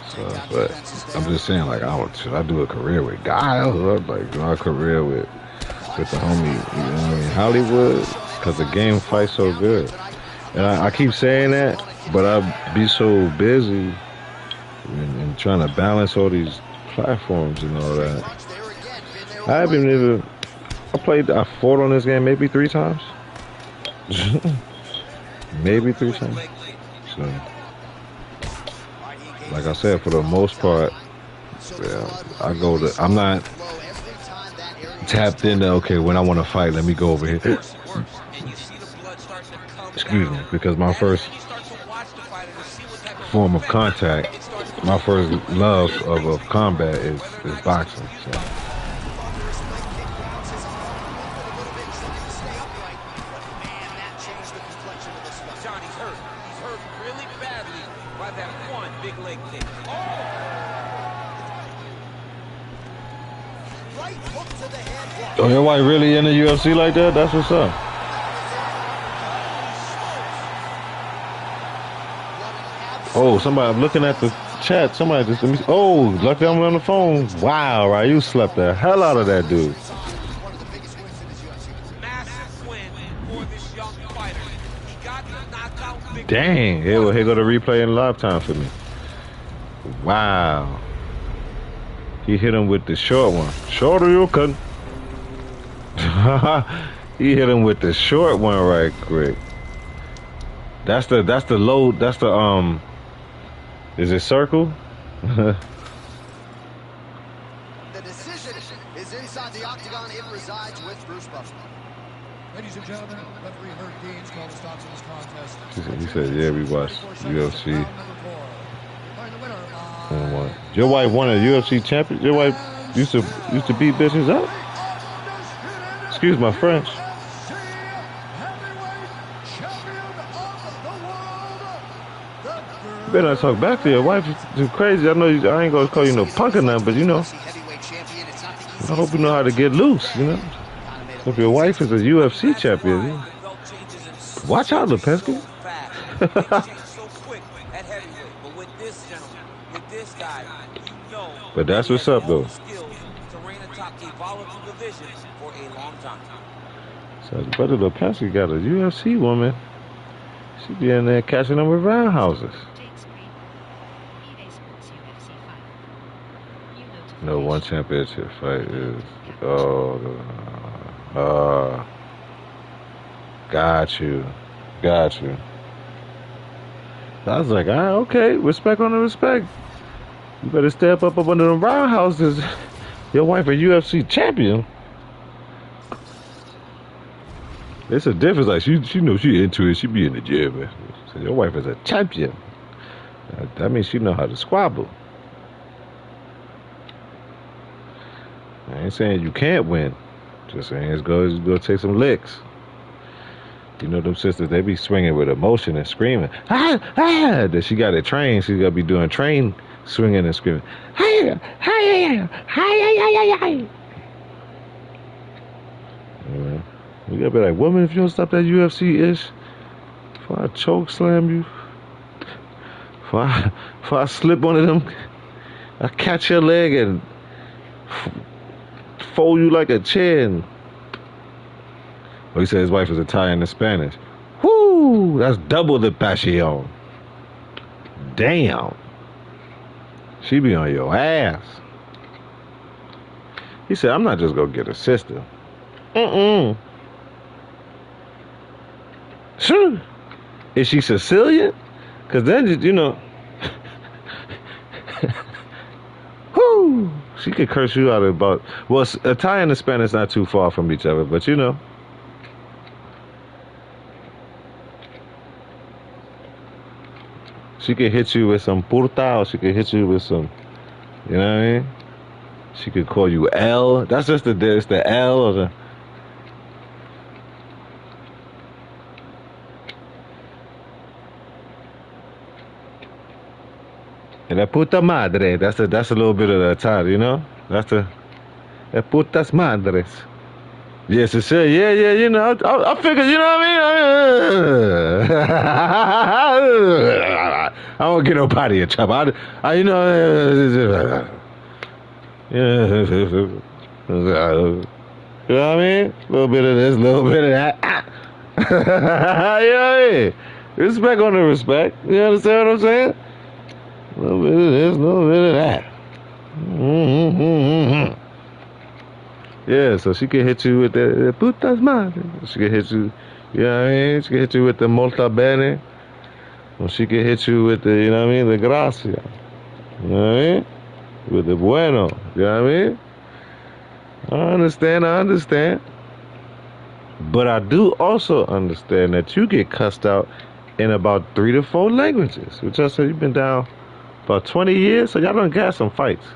So, but I'm just saying, like, should I do a career with Guile? Or like, do a career with the homie, you know what I mean, Hollywood? Because the game fights so good. And I keep saying that, but I be so busy and trying to balance all these platforms and all that. I haven't even, I fought on this game maybe 3 times. Maybe 3 times. So, like I said, for the most part, yeah, I'm not tapped into, okay, when I want to fight, let me go over here. Excuse me, because my first form of contact, my first love of combat is boxing. So. Johnny's hurt. He's hurt really badly by that one big leg kick. Right hook to the head. Oh, your wife really in the UFC like that? That's what's up. Oh, somebody, I'm looking at the chat. Somebody just, lucky I'm on the phone. Wow, right? You slept the hell out of that dude. Massive win for this young fighter. He got the knockout victory. Dang, here go the replay in live time for me. Wow. He hit him with the short one. Shorter you can. He hit him with the short one right quick. That's the low, is it circle? The decision is inside the octagon. It resides with Bruce Buffer. Ladies and gentlemen, referee Herb Deans called a stop to this contest. He said, yeah, we watched UFC. Round number 4. The winner, Your wife won a UFC champion? Your wife used to beat bitches up? Excuse my French. You better not talk back to your wife. You're crazy. I know I ain't gonna call you no punk or nothing, but you know, I hope you know how to get loose, you know. If your wife is a UFC champion, you know. Watch out, Lipinski. But that's what's up, though. So brother Lipinski got a UFC woman. She be in there catching them with roundhouses. No, one championship fight is. Got you. I was like, okay, respect on the respect. You better step up under them roundhouses. Your wife a UFC champion. It's a difference. Like she knows she into it. She be in the gym. Man. So your wife is a champion. That means she know how to squabble. I ain't saying you can't win. Just saying it's go take some licks. You know them sisters, they be swinging with emotion and screaming. That she got it trained. She's gonna be doing train swinging and screaming. You gotta be like, woman, if you don't stop that UFC ish, Before I choke slam you. Before I slip one of them, I catch your leg and fold you like a chair. And, well, he said his wife was Italian and Spanish. Whoo! That's double the passion. Damn. She be on your ass. He said, I'm not just gonna get a sister. Sure. Is she Sicilian? Because then, you know, whoo, she could curse you out about, well, Italian and Spanish not too far from each other, but you know. She could hit you with some puta, or she could hit you with some, you know what I mean? She could call you L. That's just it's the L or the. And la puta madre, that's a little bit of the Italian, you know? That's the putas madres. Yes, it's yeah, you know, I figured, you know what I mean? I don't get nobody in trouble. I you know, you know what I mean? A little bit of this, a little bit of that. You know what I mean? Respect on the respect. You understand what I'm saying? A little bit of this, a little bit of that. Yeah, so she can hit you with the putas madre. She can hit you, you know what I mean? She can hit you with the molta bene. Or she can hit you with the, you know what I mean? The gracia. You know what I mean? With the bueno. You know what I mean? I understand. But I do also understand that you get cussed out in about 3 to 4 languages. Which I said you've been down about 20 years, so y'all done got some fights.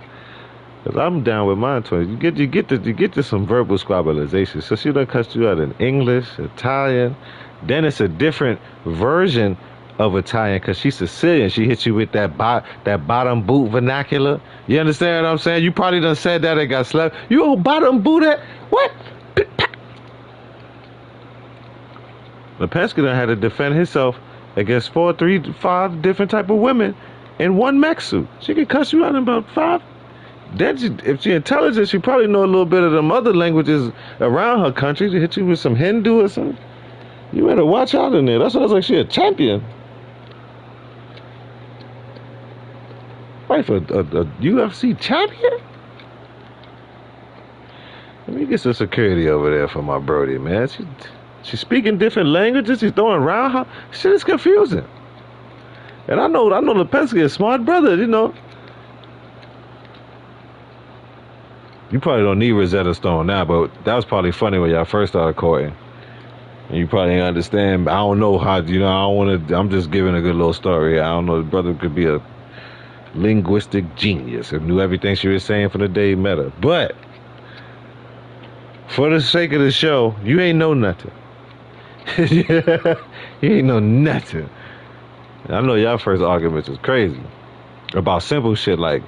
Cause I'm down with mine 20. You get to some verbal squabbilization. So she done cussed you out in English, Italian. Then it's a different version of Italian because she's Sicilian. She hits you with that bottom boot vernacular. You understand what I'm saying? You probably done said that and got slapped. You old bottom boot that? What? Lipinski done had to defend himself against 4, 3, 5 different type of women in one mech suit. She can cuss you out in about 5. Then if she intelligent, she probably know a little bit of them other languages around her country. She hit you with some Hindu or something. You better watch out in there. That's why I was like, she a champion. Fight for a UFC champion? Let me get some security over there for my Brody, man. She's speaking different languages. She's throwing around her. Shit is confusing. And I know Lipinski is a smart brother, you know. You probably don't need Rosetta Stone now, but that was probably funny when y'all first started courting. And you probably didn't understand. I don't know how, you know, I don't want to, I'm just giving a good little story. I don't know, the brother could be a linguistic genius and knew everything she was saying from the day he met her. But, for the sake of the show, you ain't know nothing. You ain't know nothing. I know y'all first arguments was crazy. About simple shit like,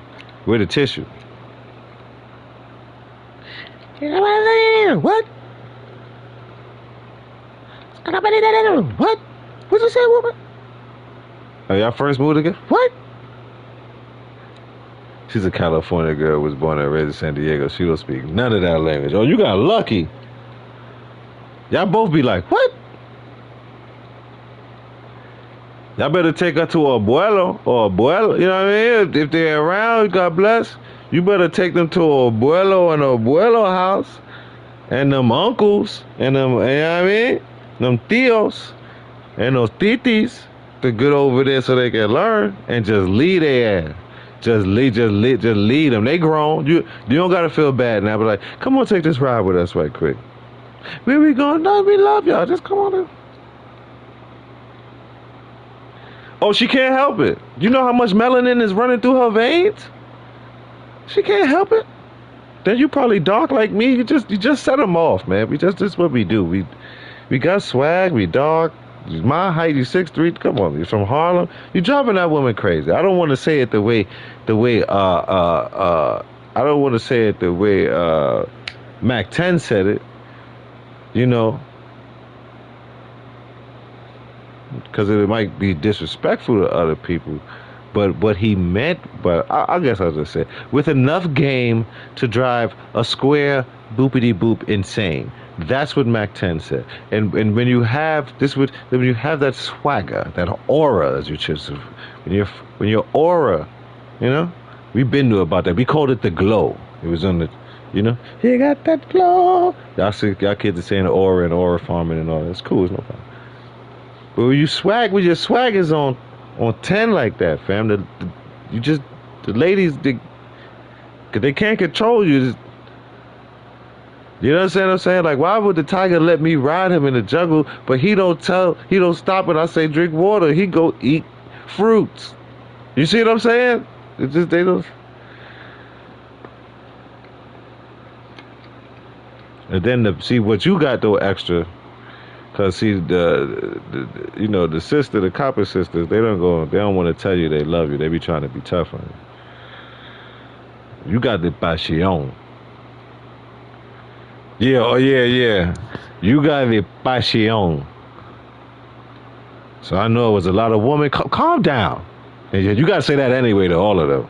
where the tissue? What? What? What you say, woman? Oh, y'all first moved together? What? She's a California girl, was born and raised in San Diego. She don't speak none of that language. Oh, you got lucky. Y'all both be like, what? Y'all better take her to abuelo or abuelo. You know what I mean? If they're around, God bless. You better take them to abuelo and abuelo house. And them uncles. And them, you know what I mean? Them tios. And those titis. To get over there so they can learn. And just lead their ass. Just lead them. They grown. You don't gotta feel bad now. But like, come on, take this ride with us right quick. Where we going? No, we love y'all. Just come on in. Oh, she can't help it. You know how much melanin is running through her veins? She can't help it. Then you probably dark like me. You just set them off, man. This is what we do. We got swag. We dark. My height is 6'3". Come on, you're from Harlem. You're driving that woman crazy. I don't want to say it the way I don't want to say it the way Mac 10 said it. You know. because it might be disrespectful to other people. But what he meant, but I guess I'll just say, with enough game to drive a square boopity boop insane. That's what Mac 10 said. And when you have when you have that swagger, that aura, as you choose, when your aura, you know, we've been to about that. We called it the glow. It was on the, you know, you got that glow. Y'all kids are saying aura and aura farming and all that. It's cool. It's no problem. But when your swag is on 10 like that, fam, the ladies, they can't control you. You understand what I'm saying? Like, why would the tiger let me ride him in the jungle, but he don't stop when I say drink water. He go eat fruits. You see what I'm saying? It's just, they don't. And then see what you got though extra. Cause see the sister, the copper sisters, they don't want to tell you they love you. They be trying to be tough on you. You got the passion. Yeah, oh yeah. You got the passion. So I know it was a lot of women. Calm down. And you gotta say that anyway to all of them.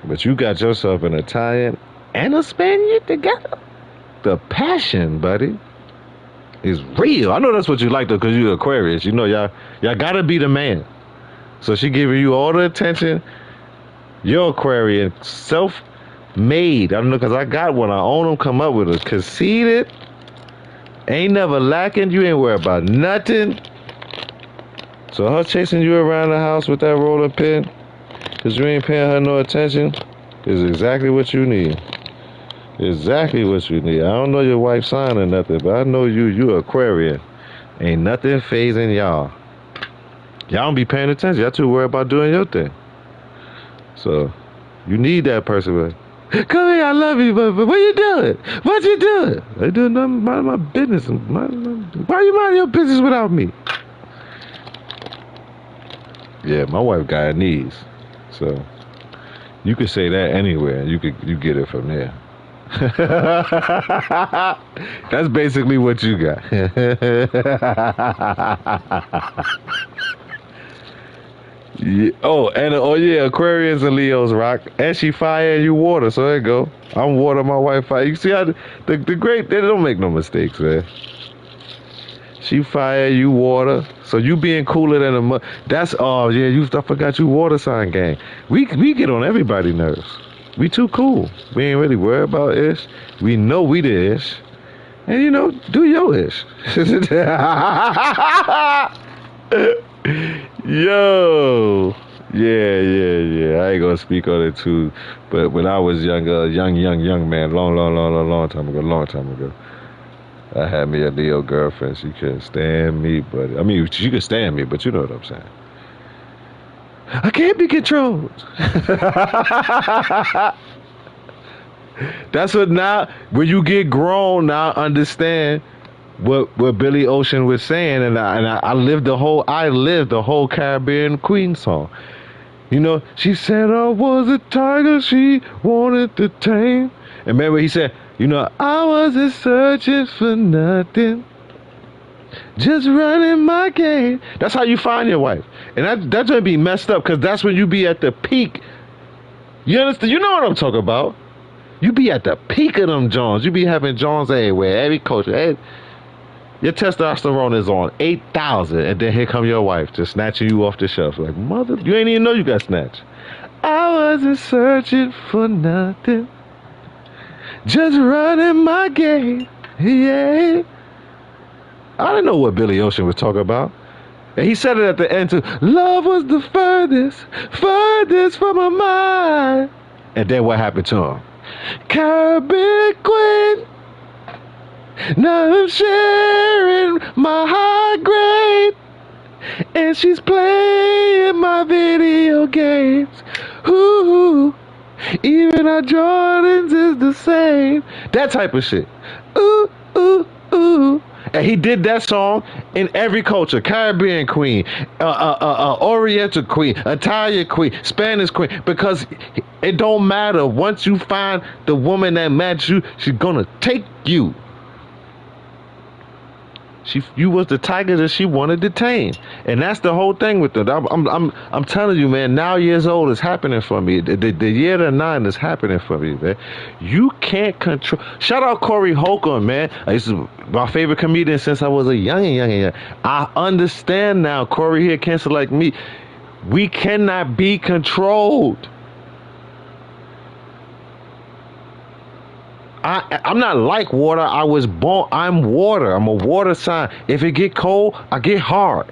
But you got yourself an Italian and a Spaniard together. The passion, buddy, is real. I know that's what you like though, because you're Aquarius. You know y'all gotta be the man. So she giving you all the attention. You're Aquarian, self-made. I don't know, because I got one. I own them. Come up with it. Conceited. Ain't never lacking. You ain't worried about nothing. So her chasing you around the house with that rolling pin, because you ain't paying her no attention, is exactly what you need. Exactly what you need. I don't know your wife's sign or nothing, but I know you Aquarian. Ain't nothing phasing y'all. Y'all don't be paying attention. Y'all too worried about doing your thing. So you need that person. Come here, I love you, but what you doing? What you doing? I doing nothing. Mind my business. Why you mind your business without me? Yeah, my wife got knees, so you could say that anywhere. You get it from there. That's basically what you got. Yeah. Oh, Aquarius and Leos rock, and she fire and you water. So there you go. I'm water, my wife fire. You see how the great, they don't make no mistakes, man. She fire, you water. So you being cooler than a mother. That's I forgot you water sign gang. We get on everybody's nerves. We too cool. We ain't really worried about ish. We know we the ish. And do your ish. Yo. Yeah. I ain't gonna speak on it too. But when I was younger, young man, long time ago. I had me a Leo girlfriend. She couldn't stand me, but I mean, she could stand me, but you know what I'm saying. I can't be controlled. That's what now, when you get grown, now understand what Billy Ocean was saying, and I lived the whole Caribbean Queen song. She said I was a tiger she wanted to tame. And remember he said, I wasn't searching for nothing, just running my game. That's how you find your wife. And that's gonna be messed up, because that's when you be at the peak. You understand? You know what I'm talking about. You be at the peak of them Jones. You be having Jones everywhere, every culture. Your testosterone is on 8,000, and then here come your wife just snatching you off the shelf. Like, mother, you ain't even know you got snatched. I wasn't searching for nothing, just running my game. Yeah. I didn't know what Billy Ocean was talking about. And he said it at the end too. Love was the furthest from my mind. And then what happened to him? Caribbean Queen. Now I'm sharing my high grade, and she's playing my video games. Ooh, even our Jordans is the same. That type of shit. Ooh, ooh, ooh. And he did that song in every culture. Caribbean Queen, Oriental Queen, Italian Queen, Spanish Queen. Because it don't matter. Once you find the woman that matches you, she's gonna take you. You was the tiger that she wanted to tame, and that's the whole thing with it. I'm telling you, man. Now years old is happening for me. The year to 9 is happening for me, man. You can't control. Shout out Corey Holcomb, man. This is my favorite comedian since I was a young. I understand now. Corey here, cancer like me. We cannot be controlled. I'm not like water. I was born. I'm water. I'm a water sign. If it get cold, I get hard.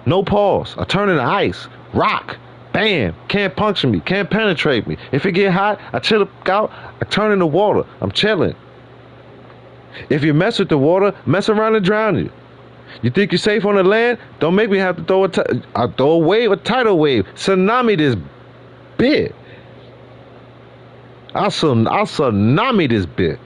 No pause. I turn into ice. Rock. Bam. Can't puncture me. Can't penetrate me. If it get hot, I chill out. I turn into water. I'm chilling. If you mess with the water, mess around and drown you. You think you're safe on the land? Don't make me have to throw a wave, a tidal wave. Tsunami this bit. I'll tsunami this bit.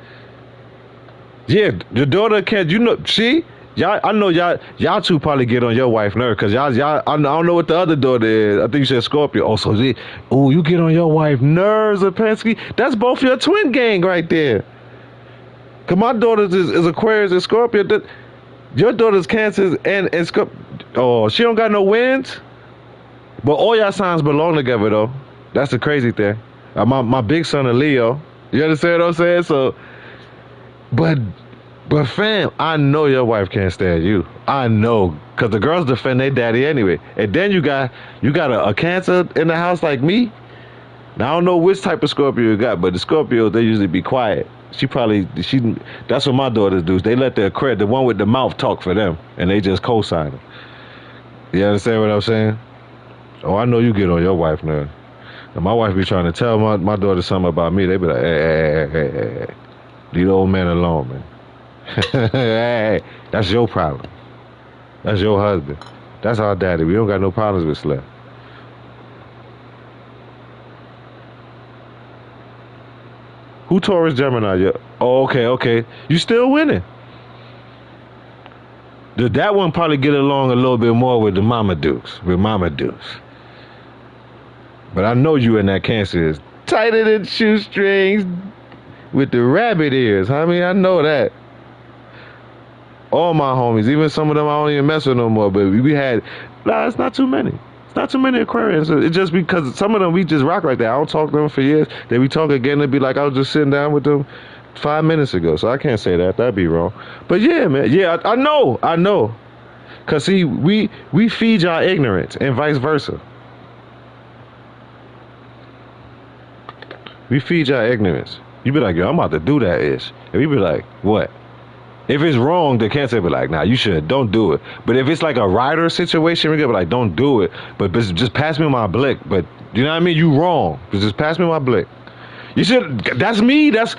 Yeah, your daughter can't. You know, see, y'all. I know y'all two probably get on your wife nerve because y'all. I don't know what the other daughter is. I think you said Scorpio. Oh, so you get on your wife nerves, Lipinski. That's both your twin gang right there. Cause my daughter is Aquarius and Scorpio. Your daughter's Cancer and Scorpio. Oh, she don't got no wins. But all y'all signs belong together though. That's the crazy thing. My big son is Leo. You understand what I'm saying? So, but fam, I know your wife can't stand you. I know, cause the girls defend their daddy anyway. And then you got a Cancer in the house like me. Now I don't know which type of Scorpio you got, but the Scorpios, they usually be quiet. That's what my daughters do. They let the one with the mouth talk for them, and they just co-sign them. You understand what I'm saying? Oh, I know you get on your wife now. And my wife be trying to tell my daughter something about me. They be like, hey. Leave the old man alone, man. Hey, that's your problem. That's your husband. That's our daddy. We don't got no problems with Slap. Who Taurus Gemini? Yeah. Oh, okay. You still winning. That one probably get along a little bit more with the Mama Dukes. But I know you in that Cancer is tighter than shoestrings with the rabbit ears. I mean, I know that. All my homies, even some of them I don't even mess with no more. But it's not too many. It's not too many Aquarians. It's just because some of them we just rock like that. I don't talk to them for years. Then we talk again and be like, I was just sitting down with them 5 minutes ago. So I can't say that. That'd be wrong. But yeah, man. Yeah, I know. Cause see, we feed y'all ignorance and vice versa. We feed y'all ignorance. You be like, yo, I'm about to do that ish. And we be like, what? If it's wrong, the Cancer be like, nah, you shouldn't. Don't do it. But if it's like a rider situation, we be like, don't do it. But just pass me my blick. But you know what I mean? You wrong. Just pass me my blick. You should. That's me. That's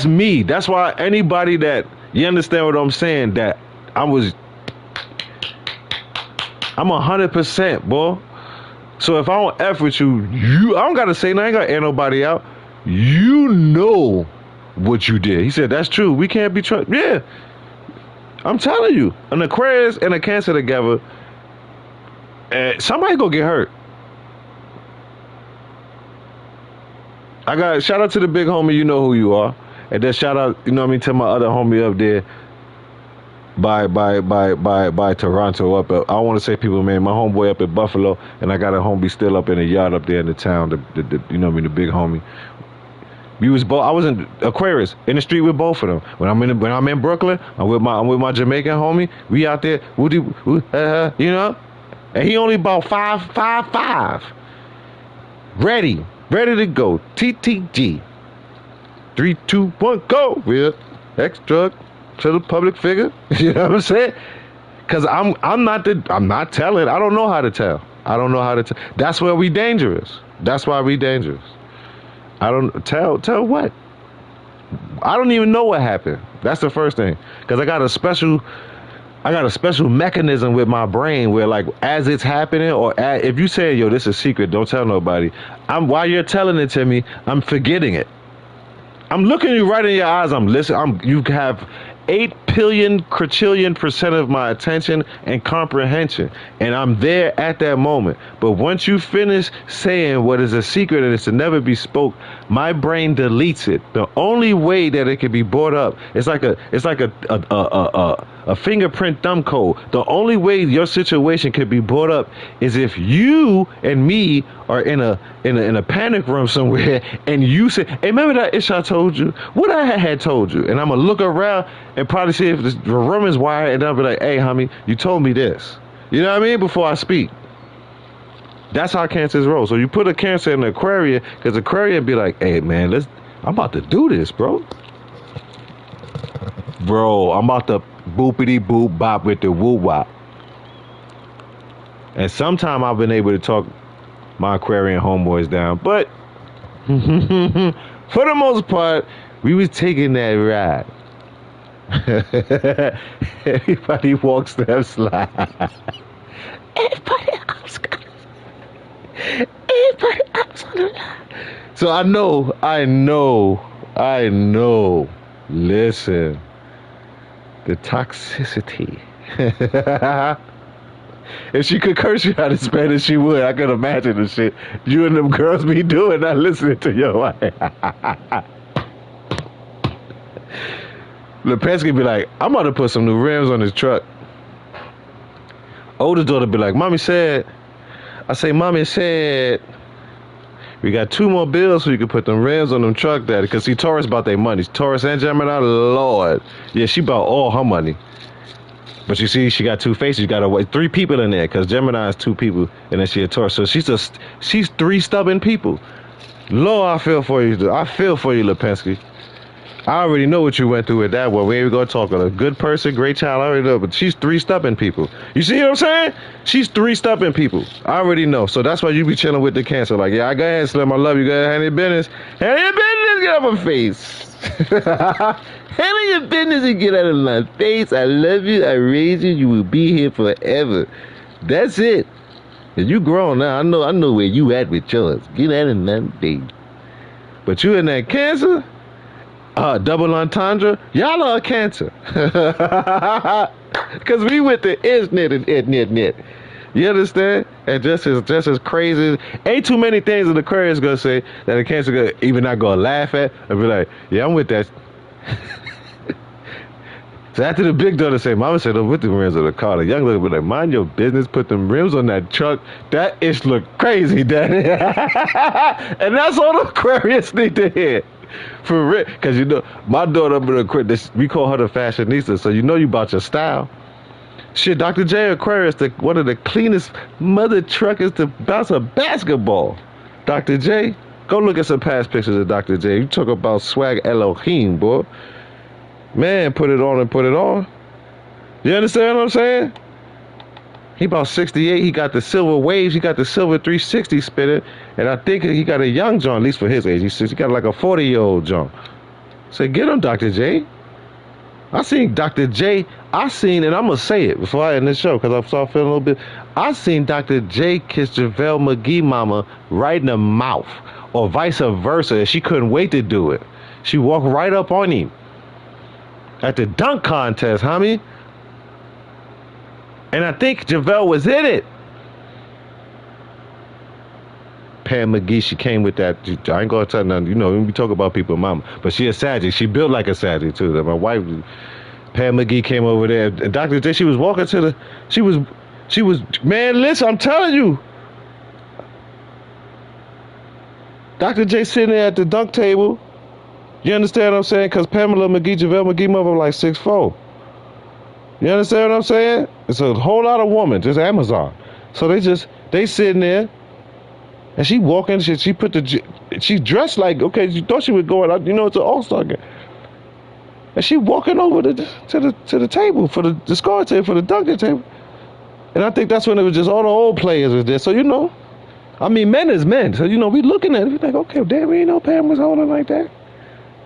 me. That's why anybody that you understand what I'm saying. That I'm 100%, boy. So if I don't F with you, I don't gotta say nothing. I ain't gotta air nobody out. You know what you did. He said, that's true. We can't be trusted. Yeah. I'm telling you. An Aquarius and a Cancer together, somebody gonna get hurt. I got shout out to the big homie, you know who you are. And then shout out, you know what I mean, to my other homie up there by Toronto up at, I don't want to say people, man, my homeboy up at Buffalo, and I got a homie still up in the yard up there in the town, the you know what I mean, the big homie. We was both. I was in Aquarius in the street with both of them. When I'm in Brooklyn, I'm with my Jamaican homie. We out there, you know, and he only about 5'5". Ready to go. TTG. 3, 2, 1, go. We're extra to the public figure. You know what I'm saying? Cause I'm not telling. I don't know how to tell. That's where we dangerous. That's why we dangerous. I don't tell what. I don't even know what happened. That's the first thing. Cause I got a special mechanism with my brain where, like, as it's happening, or if you say, yo, this is a secret, don't tell nobody. While you're telling it to me, I'm forgetting it. I'm looking you right in your eyes. I'm listening. You have 8 billion quadrillion% of my attention and comprehension, and I'm there at that moment. But once you finish saying what is a secret and it's to never be spoke, my brain deletes it. The only way that it can be brought up, it's like a a fingerprint thumb code. The only way your situation could be brought up is if you and me are in a panic room somewhere, and you say, "Hey, remember that ish I told you? What I had told you?" And I'm gonna look around and probably see if the room is wired, and I'll be like, "Hey, homie, you told me this." You know what I mean? Before I speak. That's how cancers roll. So you put a Cancer in the Aquarius, because Aquarius be like, "Hey, man, I'm about to do this, bro. Bro, I'm about to boopity boop bop with the woo wop." And sometime I've been able to talk my Aquarian homeboys down, but for the most part, we was taking that ride. Everybody walks that slide. Everybody else got it. Everybody else on the line. So I know. Listen, the toxicity. If she could curse you out in Spanish, she would. I could imagine the shit you and them girls be doing, not listening to your wife. Lipinski be like, "I'm about to put some new rims on this truck." Older daughter be like, "Mommy said," I say, "Mommy said, we got 2 more bills so you can put them rims on them truck, Daddy." Because see, Taurus about their money. Taurus and Gemini, Lord. Yeah, she bought all her money. But you see, she got 2 faces. You got 3 people in there, because Gemini is 2 people, and then she a Taurus. So she's 3 stubborn people. Lord, I feel for you. I feel for you, Lipinski. I already know what you went through with that one. We ain't even gonna talk about a good person, great child. I already know, but she's 3 stubborn people. You see what I'm saying? She's 3 stubborn people. I already know. So that's why you be chilling with the Cancer. Like, yeah, I go ahead, Slim. I love you. Go ahead, handle your business. Handle your business. Get out of my face. Handle your business and get out of my face. I love you. I raised you. You will be here forever. That's it. And you grown now. I know where you at with yours. Get out of my face. But you in that Cancer? Double entendre, y'all are a Cancer. Because we with the isn't and it. You understand? And just as crazy, ain't too many things that the Aquarius gonna say that a Cancer gonna even not gonna laugh at and be like, "Yeah, I'm with that." So after the big daughter say, "Mama said, I'm with the rims of the car," the young lady be like, "Mind your business, put them rims on that truck. That ish look crazy, Daddy." And that's all the Aquarius need to hear. For real, because you know, my daughter, we call her the fashionista, so you know you about your style. Shit, Dr. J Aquarius, one of the cleanest mother truckers to bounce a basketball. Dr. J, go look at some past pictures of Dr. J. You talk about swag Elohim, boy. Man, put it on and put it on. You understand what I'm saying? He about 68. He got the silver waves. He got the silver 360 spinning. And I think he got a young John, at least for his age. He got like a 40-year-old John. Say, get him, Dr. J. I seen Dr. J. And I'm going to say it before I end this show, because I start feeling a little bit. I seen Dr. J kiss JaVale McGee mama right in the mouth, or vice versa. She couldn't wait to do it. She walked right up on him at the dunk contest, homie. And I think JaVale was in it. Pam McGee, she came with that. I ain't gonna tell nothing. You know, we talk about people, mama, but she a Sagittarius. She built like a Sagittarius too. My wife, Pam McGee, came over there. And Dr. J, she was walking to the. She was. Man, listen, I'm telling you. Dr. J sitting there at the dunk table. You understand what I'm saying? Because Pamela McGee, JaVale McGee, mother like 6'4". You understand what I'm saying? It's a whole lot of women, just Amazon. So they sitting there, and she walking. She dressed like, okay, you thought she was going out. You know, it's an all-star game, and she walking over to the table for the score table, for the dunking table. And I think that's when it was just all the old players was there. So you know, I mean, men is men. So you know, we looking at it, we like, okay, damn, we ain't know Pam was holding like that.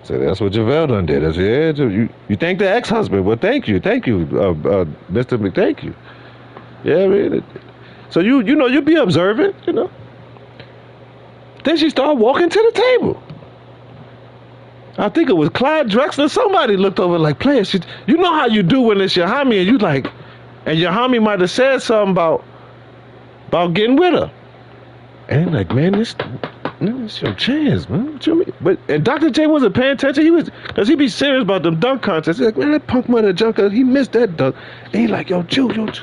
So that's what JaVale done did. I said, yeah, you thank the ex-husband. Well, thank you, Mr. McThank you. Yeah, man. So you know, you be observant, you know. Then she started walking to the table. I think it was Clyde Drexler. Somebody looked over like, player, you know how you do when it's your homie and you like, and your homie might have said something about getting with her. And like, man, No, it's your chance, man. What you mean? But and Dr. J wasn't paying attention. Cause he be serious about them dunk contests. He's like, man, that punk mother junker, he missed that dunk. And he like, yo, Julius.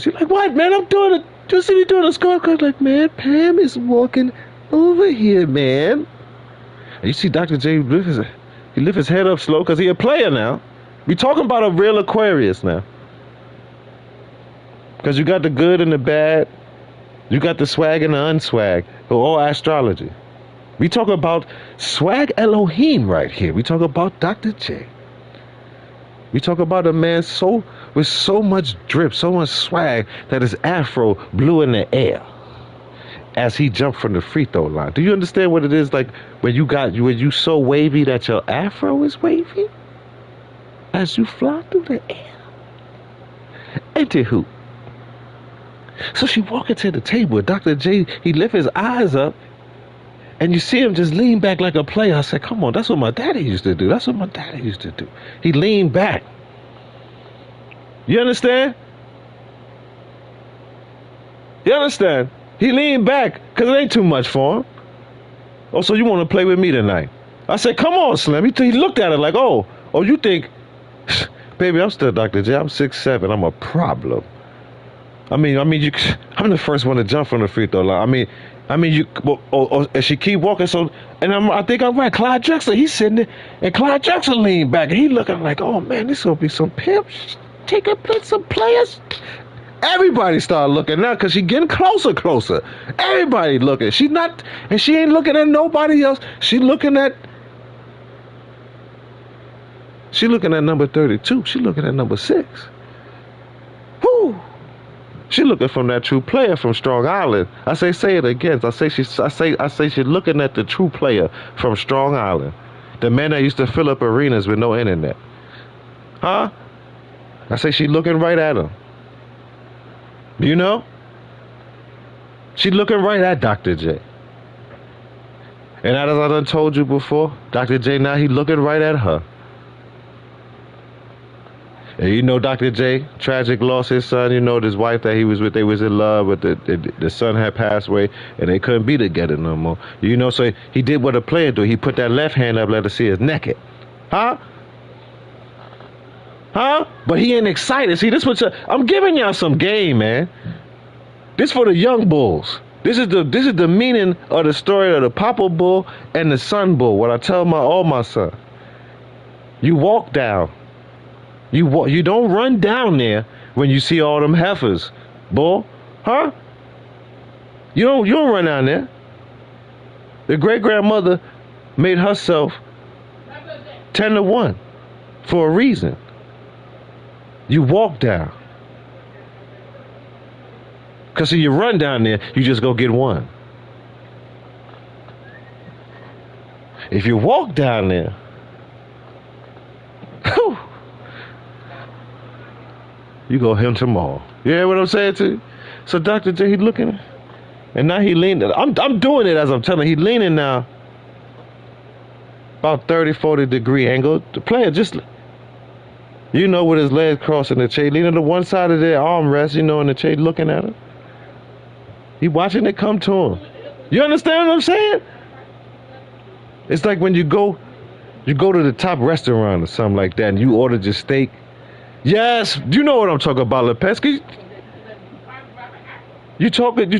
He's like, what, man? I'm doing it. You see me doing a scorecard? Like, man, Pam is walking over here, man. And you see Dr. J lift his head up slow, cause he a player now. We talking about a real Aquarius now. Cause you got the good and the bad. You got the swag and the unswag. All astrology. We talk about swag Elohim right here. We talk about Dr. J. We talk about a man with so much drip, so much swag that his afro blew in the air as he jumped from the free throw line. Do you understand what it is like when you so wavy that your afro is wavy as you fly through the air? Anywho, so she walking to the table. Dr. J, he lift his eyes up, and you see him just lean back like a player. I said, come on, that's what my daddy used to do. That's what my daddy used to do. He leaned back. You understand? You understand? He leaned back because it ain't too much for him. Oh, so you want to play with me tonight? I said, come on, Slim. He looked at it like, oh, you think, baby, I'm still Dr. J. I'm 6'7". I'm a problem. I'm the first one to jump from the free throw line. And she keep walking. So, and I think I'm right. Clyde Drexler, he's sitting there, and Clyde Drexler leaned back, and he looking like, oh man, this gonna be some pimps taking some players. Everybody started looking now because she getting closer. Everybody looking. She ain't looking at nobody else. She looking at number 32. She looking at number 6. Whoo. She looking from that true player from Strong Island. I say it again. I say she's looking at the true player from Strong Island. The man that used to fill up arenas with no internet. Huh? I say she looking right at him. You know? She looking right at Dr. J. And as I done told you before, Dr. J now he looking right at her. And you know Dr. J, tragic lost his son. You know this wife that he was with, they was in love, but the son had passed away, and they couldn't be together no more. You know, so he did what a player do. He put that left hand up, let her see his naked. Huh? But he ain't excited. See, this I'm giving y'all some game, man. This for the young bulls. This is the meaning of the story of the Papa Bull and the Son Bull. What I tell all my sons. You walk down. You don't run down there when you see all them heifers, bull, huh? You don't run down there. The great grandmother made herself 10-1 for a reason. You walk down, cause if you run down there, you just go get one. If you walk down there, whew, you go him tomorrow. You hear what I'm saying to you? So Dr. J, he looking, and now he leaning. I'm doing it as I'm telling you. He leaning now about 30-40 degree angle. The player just, you know, with his legs crossing the chain, leaning to one side of their armrest, you know, and the chain looking at him. He watching it come to him. You understand what I'm saying? It's like when you go to the top restaurant or something like that, and you order your steak. Yes, you know what I'm talking about, Lepesky. You talking, you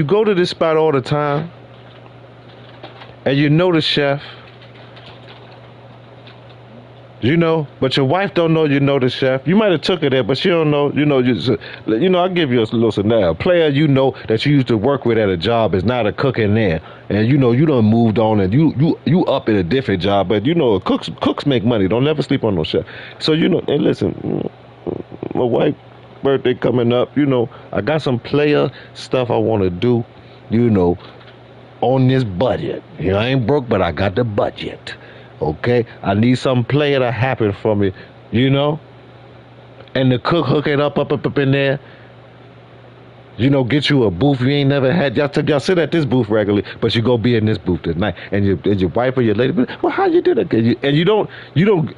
go to this spot all the time, and you know the chef. You know, but your wife don't know you know the chef. You might have took her there, but she don't know. You know, I'll give you a little scenario. A player you know that you used to work with at a job is not a cook in there, and you know you done moved on and you up in a different job. But you know, cooks make money. Don't never sleep on no chef. So you know, and listen, my wife's birthday coming up. You know, I got some player stuff I want to do. You know, on this budget. You know, I ain't broke, but I got the budget. Okay, I need some player to happen for me, you know, and the cook hook it up in there. You know, get you a booth you ain't never had. Y'all sit at this booth regularly, but you go be in this booth tonight, and your wife or your lady, well, how you do that? And you don't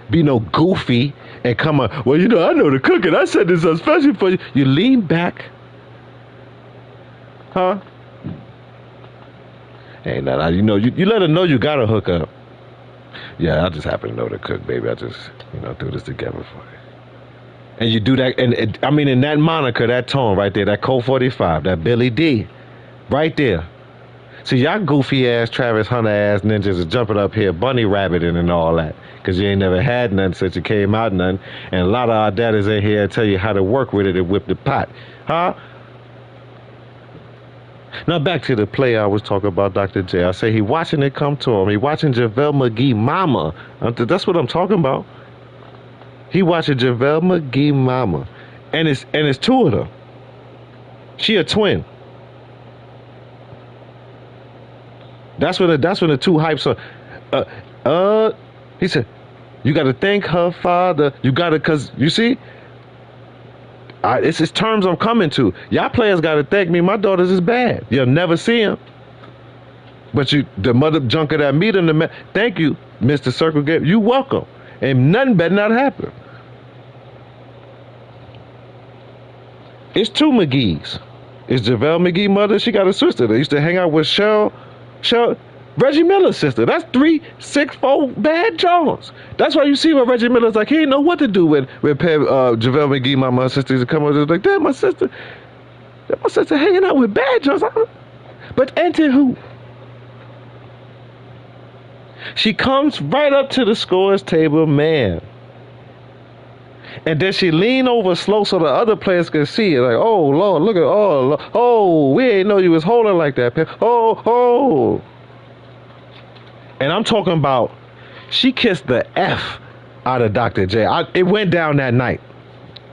be no goofy and come on. Well, you know, I know the cooking. I said this especially for you. You lean back, huh? Ain't that you know? You let her know you got to hook up. Yeah, I just happen to know the cook, baby. I just threw this together for you. And you do that, and I mean, in that moniker, that tone right there, that Colt 45, that Billy D, right there. See, y'all goofy ass, Travis Hunter ass ninjas are jumping up here, bunny rabbiting and all that, because you ain't never had none since you came out none. And a lot of our daddies in here tell you how to work with it and whip the pot, huh? Now back to the play I was talking about, Dr. J. I say he watching it come to him. He watching JaVale McGee mama. That's what I'm talking about. He watching JaVale McGee mama. And it's two of them. She a twin. That's when the two hypes are. He said, you got to thank her father. You got to, because you see, it's his terms I'm coming to. Y'all players got to thank me. My daughters is bad. You'll never see them. But the mother junker that meet him, thank you, Mr. Circle Game. You welcome. And nothing better not happen. It's two McGee's. It's JaVale McGee mother. She got a sister. They used to hang out with Cheryl, Reggie Miller's sister. That's 3, 6, 4 bad Jones. That's why you see what Reggie Miller's like. He didn't know what to do with JaVale McGee, my sister used to come over. Like, damn, my sister hanging out with bad Jones. But enter who? She comes right up to the scores table, man. And then she lean over slow so the other players can see it. Like, oh, Lord, look at, oh, Lord. Oh, we ain't know you was holding like that. Oh. And I'm talking about, she kissed the F out of Dr. J. It went down that night.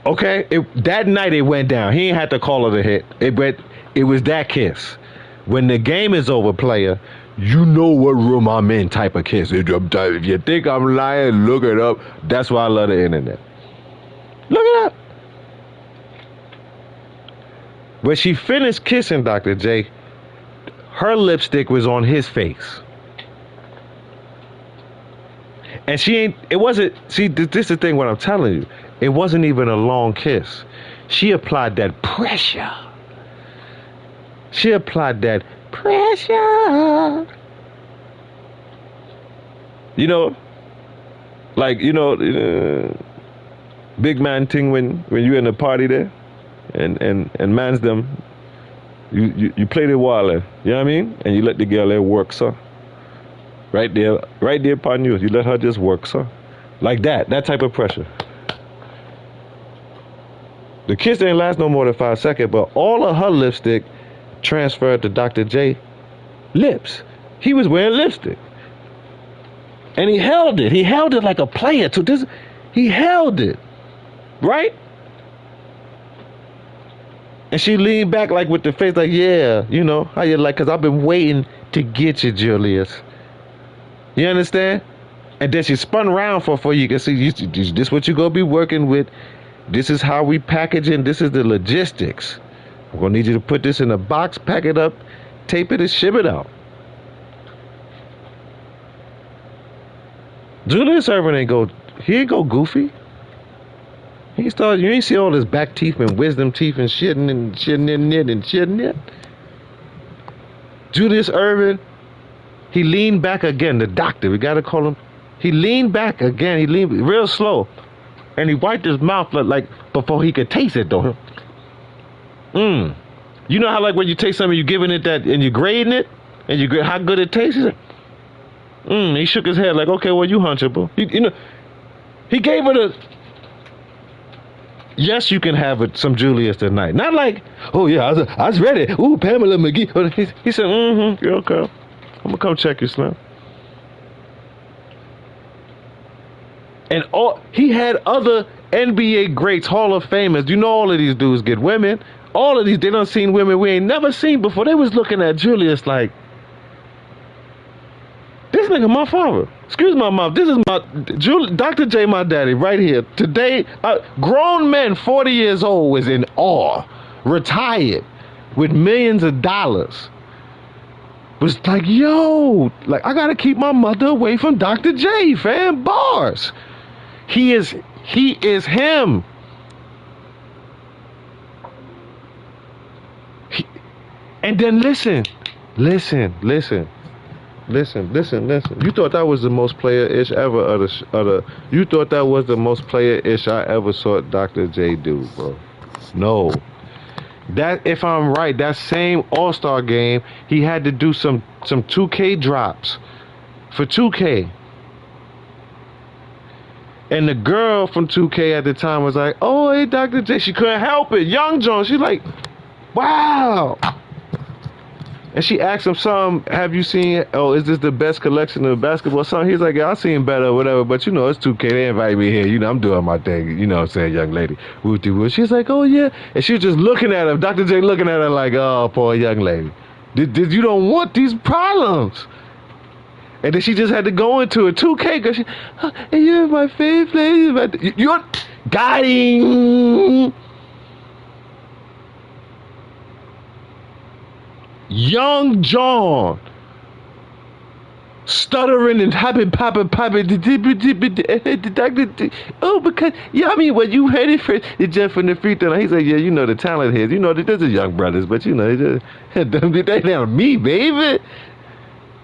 Okay? That night it went down. He ain't had to call her to hit. It was that kiss. When the game is over, player, you know what room I'm in type of kiss. If you think I'm lying, look it up. That's why I love the internet. Look it up. When she finished kissing Dr. J, her lipstick was on his face. And it wasn't, see, this is the thing what I'm telling you. It wasn't even a long kiss. She applied that pressure. You know, like, big man thing when you in a party there and man's them, you play the waller, you know what I mean? And you let the girl there work, sir. Right there upon you. You let her just work, sir. Like that type of pressure. The kiss didn't last no more than 5 seconds, but all of her lipstick transferred to Dr. J lips. He was wearing lipstick. And he held it. He held it like a player. He held it. Right? And she leaned back like with the face like, yeah, how you like, because I've been waiting to get you, Julius. You understand? And then she spun around for you can see, this what you going to be working with. This is how we package it. This is the logistics. I'm going to need you to put this in a box, pack it up, tape it, and ship it out. Julius Erving ain't go goofy. You ain't see all his back teeth and wisdom teeth and shitting in it. Julius Erving, he leaned back again. The doctor, we gotta call him. He leaned back again. He leaned real slow, and he wiped his mouth like before he could taste it though. You know how like when you taste something, you giving it that and you grading it, and you how good it tastes. He shook his head like, okay, well you hunchable. He gave it a. Yes, you can have some Julius tonight. Not like, oh yeah, I was ready. Ooh, Pamela McGee. He said, you're okay. I'm gonna come check you, Slim. And he had other NBA greats, Hall of Famers. You know all of these dudes get women. All of these, they done seen women we ain't never seen before. They was looking at Julius like, this nigga my father. Excuse my mom. This is Dr. J, my daddy, right here. Today, grown men, 40 years old, was in awe. Retired. with millions of dollars was like, yo, like, I gotta keep my mother away from Dr. J, fam. Bars. He is him. And then listen. You thought that was the most player-ish ever you thought that was the most player-ish I ever saw Dr. J do, bro. No. That, if I'm right, that same All-Star game, he had to do some 2K drops for 2K. And the girl from 2K at the time was like, oh, hey, Dr. J. She couldn't help it. Young Jones. She's like, wow. And she asked him something, have you seen, oh, is this the best collection of basketball? Something. He's like, yeah, I've seen better or whatever, but you know, it's 2K. They invite me here. You know, I'm doing my thing. You know what I'm saying, young lady. She's like, oh, yeah. And she was just looking at him. Dr. J looking at her like, oh, poor young lady. You don't want these problems. And then she just had to go into a 2K because you're my favorite. You're dying. Young John stuttering and popping. Oh, because yeah, I mean, when you ready for the jump from the free throw, he's like, yeah, you know the talent here. You know there's a young brothers, but you know they not me, baby.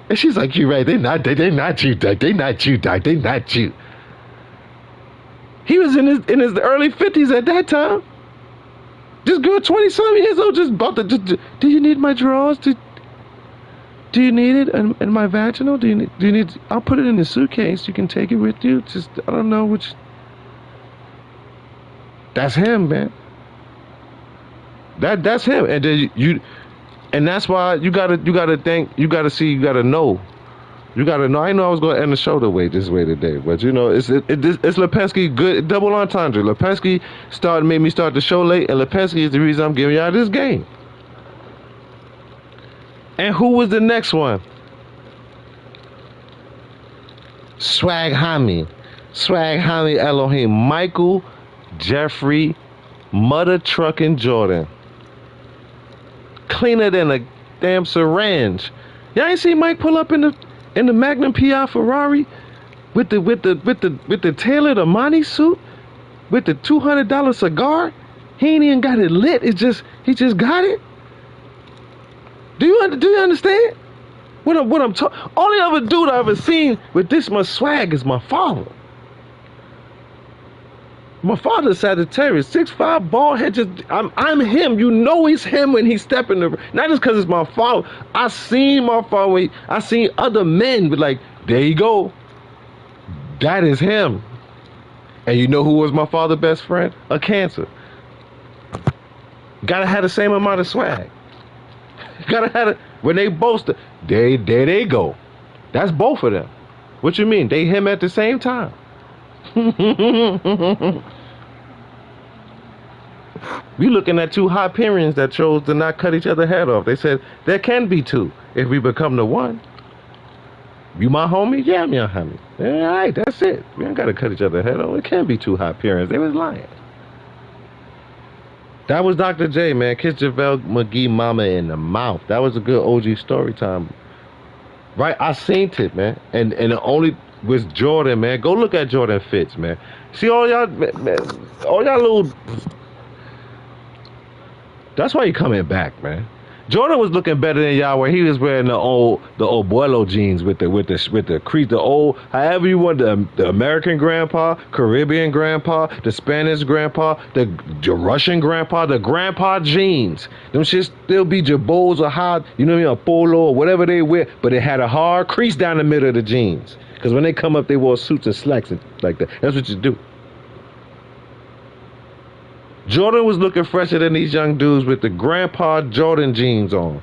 And she's like, you're right. They're not you, Doug. They not you, Doug. They not you. He was in his early 50s at that time. This girl, 20-something years old, just about to. Do you need my drawers? Do you need it? And my vaginal? Do you need? I'll put it in the suitcase. You can take it with you. Just, I don't know which. That's him, man. That's him. And then and that's why you gotta think. You gotta see. You gotta know. You gotta know. I know I was gonna end the show this way today, but you know, it's Lipinski good double entendre. Lipinski made me start the show late, and Lipinski is the reason I'm giving y'all this game. And who was the next one? Swag Hami Elohim, Michael Jeffrey, Mother Truckin' Jordan, cleaner than a damn syringe. Y'all ain't see Mike pull up in the Magnum PI Ferrari with the tailored Armani suit with the $200 cigar. He ain't even got it lit. He just got it. Do you understand what I'm talking? Only other dude I ever seen with this much swag is my father. My father's Sagittarius, 6'5", bald head. I'm him. You know he's him when he's stepping the. Not just because it's my father. I seen my father. I seen other men, but like, there you go. That is him. And you know who was my father's best friend? A Cancer. Gotta have the same amount of swag. Gotta have it when they both. There they go. That's both of them. What you mean? They him at the same time. We looking at two Hyperions that chose to not cut each other head off. They said there can be two if we become the one. You my homie? Yeah, I'm your homie. All right, that's it. We ain't gotta cut each other head off. It can be two Hyperions. They was lying. That was Dr. J, man. Kiss JaVale McGee mama in the mouth. That was a good OG story time. Right? I seen it, man. And the only was Jordan, man. Go look at Jordan Fitz, man. See all y'all, man, all y'all little. That's why he coming back, man. Jordan was looking better than y'all, where he was wearing the old Abuelo jeans with the crease, the old, however you want, the American grandpa, Caribbean grandpa, the Spanish grandpa, the Russian grandpa, the grandpa jeans. Them shit still be jabots or hard, you know what I mean, a polo or whatever they wear, but it had a hard crease down the middle of the jeans. Because when they come up, they wore suits and slacks and like that. That's what you do. Jordan was looking fresher than these young dudes with the grandpa Jordan jeans on.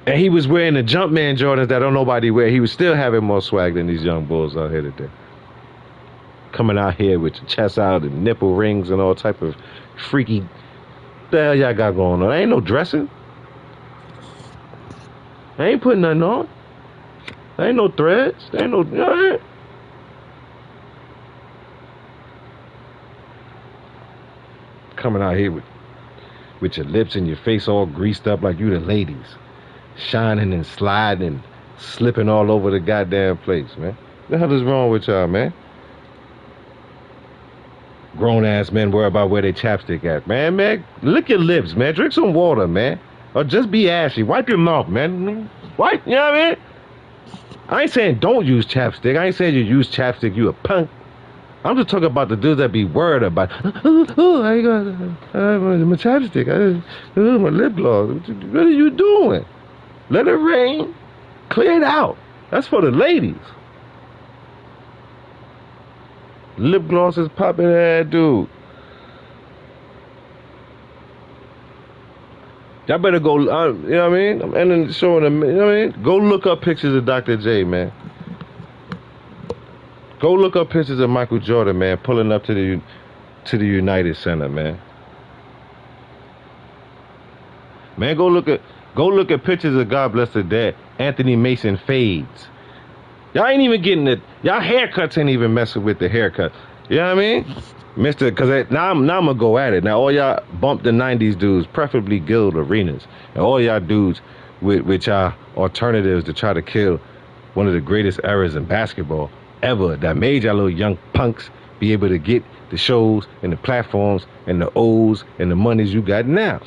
And he was wearing the Jumpman Jordans that don't nobody wear. He was still having more swag than these young bulls out here today. Coming out here with your chest out and nipple rings and all type of freaky. What the hell y'all got going on? Ain't no dressing. I ain't putting nothing on. There ain't no threads. There ain't no. Coming out here with with your lips and your face all greased up like you the ladies, shining and sliding and slipping all over the goddamn place, man. The hell is wrong with y'all, man? Grown ass men worry about where they chapstick at, man. Man, lick your lips, man. Drink some water, man. Or just be ashy. Wipe your mouth, man. Wipe, you know what I mean? I ain't saying don't use chapstick. I ain't saying you use chapstick, you a punk. I'm just talking about the dudes that be worried about, oh, I got my chapstick, my lip gloss. What are you doing? Let it rain. Clear it out. That's for the ladies. Lip gloss is popping ass, dude. Y'all better go, you know what I mean? I'm ending showing them, you know what I mean? Go look up pictures of Dr. J, man. Go look up pictures of Michael Jordan, man, pulling up to the United Center, man. Man, go look at pictures of, God bless the dead, Anthony Mason fades. Y'all ain't even getting it. Y'all haircuts ain't even messing with the haircut. You know what I mean? Mister, because now I'm gonna go at it. Now all y'all bump the 90s dudes, preferably Guild Arenas. And all y'all dudes with y'all alternatives to try to kill one of the greatest eras in basketball ever, that made y'all little young punks be able to get the shows and the platforms and the O's and the monies you got now.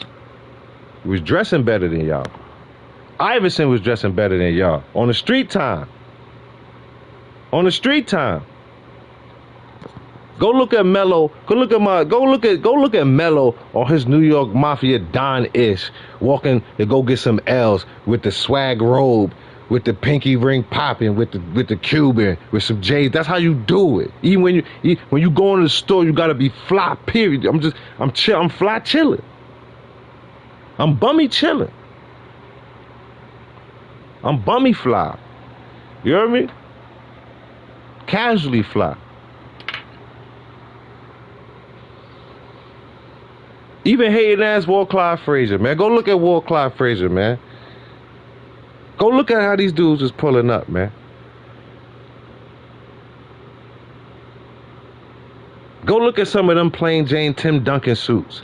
He was dressing better than y'all. Iverson was dressing better than y'all. On the street time. On the street time. Go look at Melo. Go look at Melo on his New York Mafia Don-ish, walking to go get some L's with the swag robe, with the pinky ring popping, with the Cuban, with some J's. That's how you do it. Even when you go in the store, you gotta be fly. Period. I'm fly chilling. I'm bummy chilling. I'm bummy fly. You hear me? Casually fly. Even hating ass Walt Clyde Frazier, man. Go look at Walt Clyde Frazier, man. Go look at how these dudes is pulling up, man. Go look at some of them plain Jane Tim Duncan suits.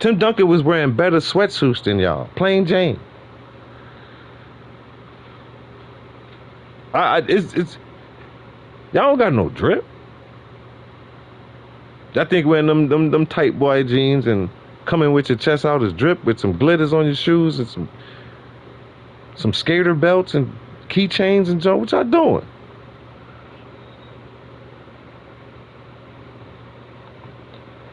Tim Duncan was wearing better sweatsuits than y'all. Plain Jane. It's y'all don't got no drip. I think wearing them tight boy jeans and coming with your chest out is drip, with some glitters on your shoes and some skater belts and keychains and junk. What y'all doing?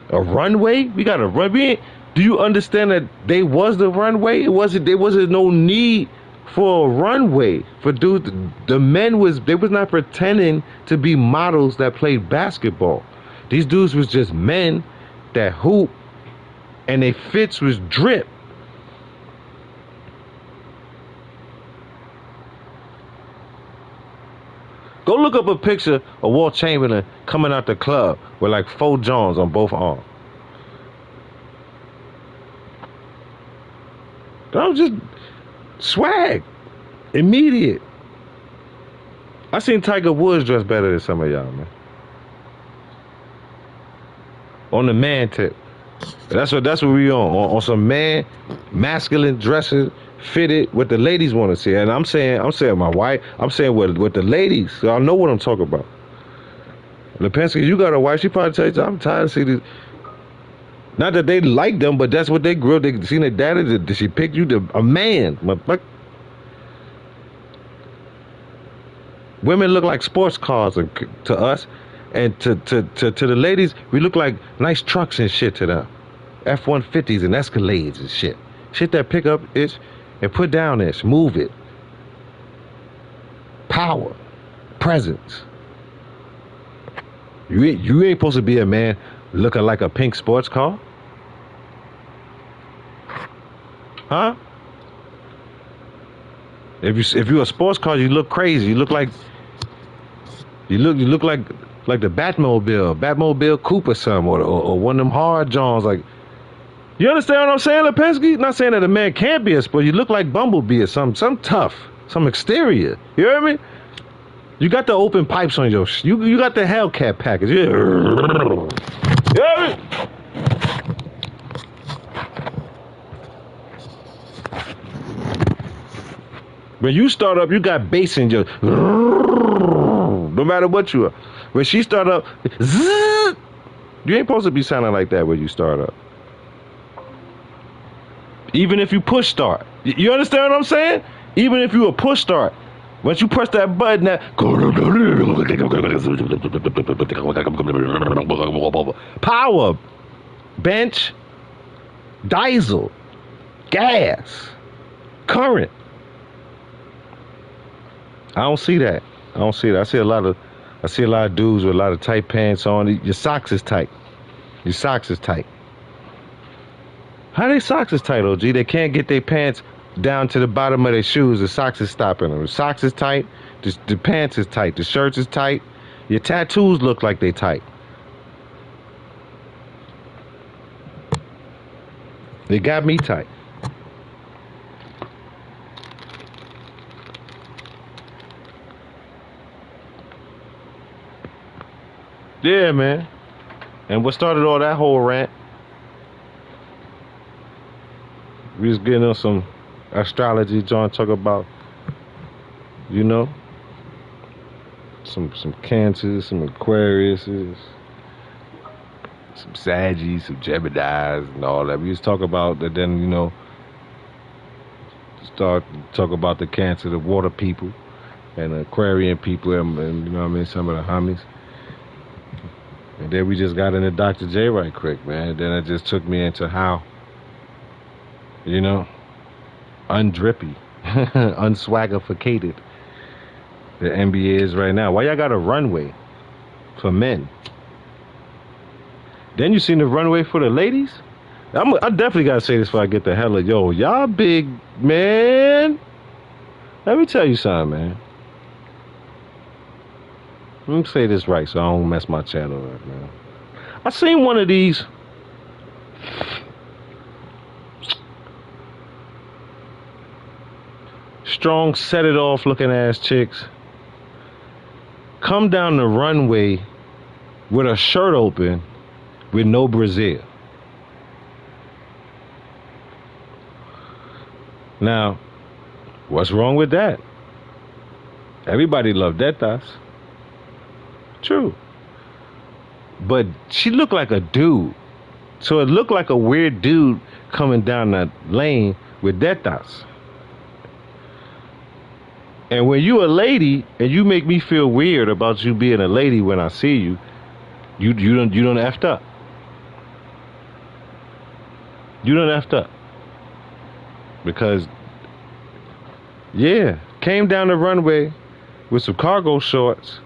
A runway? We got a runway. Do you understand that they was the runway? There wasn't no need for a runway for dudes. The men was not pretending to be models that played basketball. These dudes was just men that hoop, and their fits was drip. Go look up a picture of Walt Chamberlain coming out the club with like 4 Johns on both arms. That was just swag. Immediate. I seen Tiger Woods dress better than some of y'all, man. On the man tip. That's what we on some man, masculine dresses, fitted, what the ladies want to see. And I'm saying my wife, I'm saying what the ladies, so I know what I'm talking about. Lipinski, you got a wife, she probably tell you, I'm tired of seeing these. Not that they like them, but that's what they grew up. They seen their daddy. Did she pick you to a man? Women look like sports cars to us, and to the ladies, we look like nice trucks and shit to them. F-150s and Escalades and shit. Shit that pick up itch and put down itch. Move it. Power. Presence. You ain't supposed to be a man looking like a pink sports car. Huh? If you're a sports car, you look crazy. You look like the Batmobile Coupe or something, or one of them hard Johns. Like, you understand what I'm saying, Lipinski? Not saying that a man can't be a sport. You look like Bumblebee or some tough, some exterior. You hear me? You got the open pipes on your. You got the Hellcat package. You hear me? When you start up, you got bass in your, no matter what you are. When she start up, zzz, you ain't supposed to be sounding like that when you start up. Even if you push start. You understand what I'm saying? Even if you a push start. Once you press that button, that power, bench, diesel, gas, current. I don't see that. I don't see that. I see a lot of dudes with a lot of tight pants on. Your socks is tight. Your socks is tight. How they socks is tight, OG? They can't get their pants down to the bottom of their shoes. The socks is stopping them. The socks is tight. The pants is tight. The shirts is tight. Your tattoos look like they tight. They got me tight. Yeah, man. And what started all that whole rant? We was getting on some astrology, John, talk about, you know, some Cancers, some Aquariuses, some Saggies, some Geminis, and all that. We was talking about that. Then, you know, start talk about the Cancer, the water people, and the Aquarian people, and you know what I mean, some of the homies. And then we just got into Dr. J right quick, man. Then it just took me into how, you know, undrippy, unswaggerificated the NBA is right now. Why y'all got a runway for men? Then you seen the runway for the ladies? I definitely gotta say this before I get the hell of, yo, y'all big, man. Let me tell you something, man. Let me say this right so I don't mess my channel up, man. I seen one of these strong, set it off looking ass chicks come down the runway with a shirt open with no brassiere. Now, what's wrong with that? Everybody loved tetas. True. But she looked like a dude. So it looked like a weird dude coming down that lane with tetas. And when you a lady and you make me feel weird about you being a lady when I see you, you done effed up. You done effed up. Because, yeah, came down the runway with some cargo shorts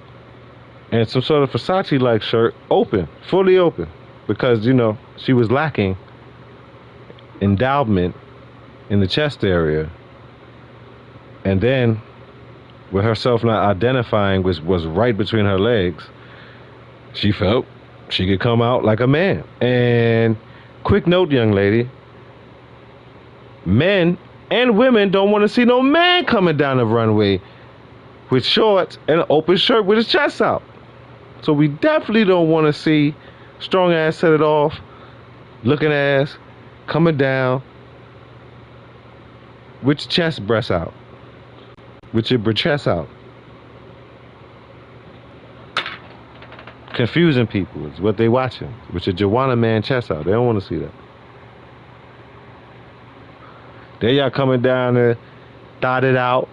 and some sort of Versace-like shirt, open, fully open. Because, you know, she was lacking endowment in the chest area. And then, with herself not identifying was right between her legs, she felt she could come out like a man. And quick note, young lady, men and women don't want to see no man coming down the runway with shorts and an open shirt with his chest out. So we definitely don't want to see strong ass set it off looking ass coming down with your chest breasts out, with your chest out. Confusing people is what they watching, with your Joanna man chest out. They don't want to see that. There y'all coming down there, dotted out.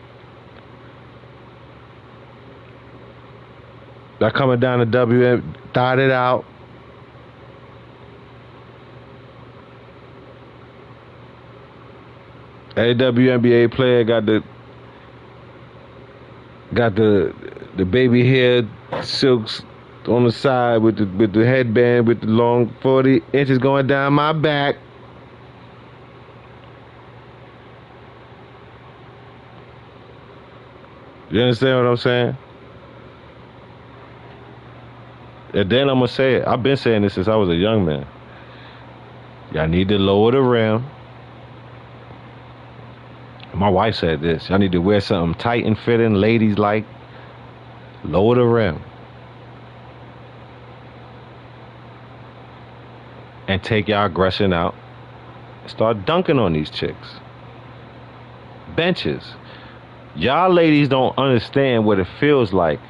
Y'all coming down the WM, dotted out. A WNBA player got the baby hair silks on the side with the headband with the long 40 inches going down my back. You understand what I'm saying? And then I'm gonna say it. I've been saying this since I was a young man. Y'all need to lower the rim. My wife said this. Y'all need to wear something tight and fitting, ladies like. Lower the rim. And take y'all aggression out. Start dunking on these chicks. Benches. Y'all ladies don't understand what it feels like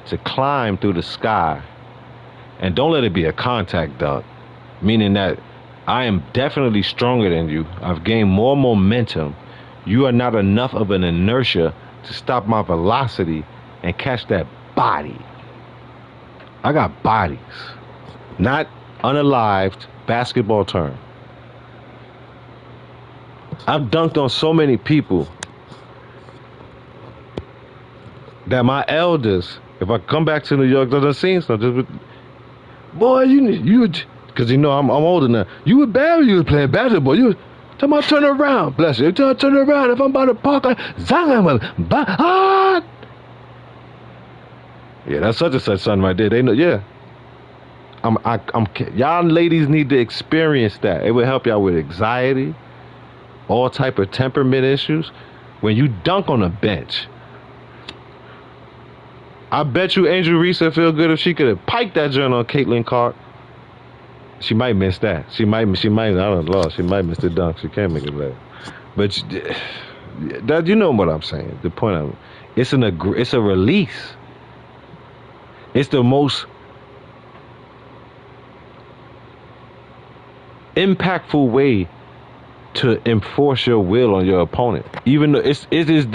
to climb through the sky. And don't let it be a contact dunk, meaning that I am definitely stronger than you. I've gained more momentum. You are not enough of an inertia to stop my velocity and catch that body. I got bodies, not unalived basketball term. I've dunked on so many people that my elders, if I come back to New York, they've seen something. Boy, you, because you know I'm older now. You were bad when you was playing basketball. You was talking about turn around, bless you. Turn around. If I'm about to park, yeah, that's such and such son right there. They know, yeah. Y'all ladies need to experience that. It will help y'all with anxiety, all type of temperament issues. When you dunk on a bench, I bet you Angel Reese would feel good if she could have piked that joint on Caitlin Clark. She might miss that. She might, I don't know, she might miss the dunk. She can't make it late. But that, you know what I'm saying. The point of it, it's a release. It's the most impactful way to enforce your will on your opponent. Even though it is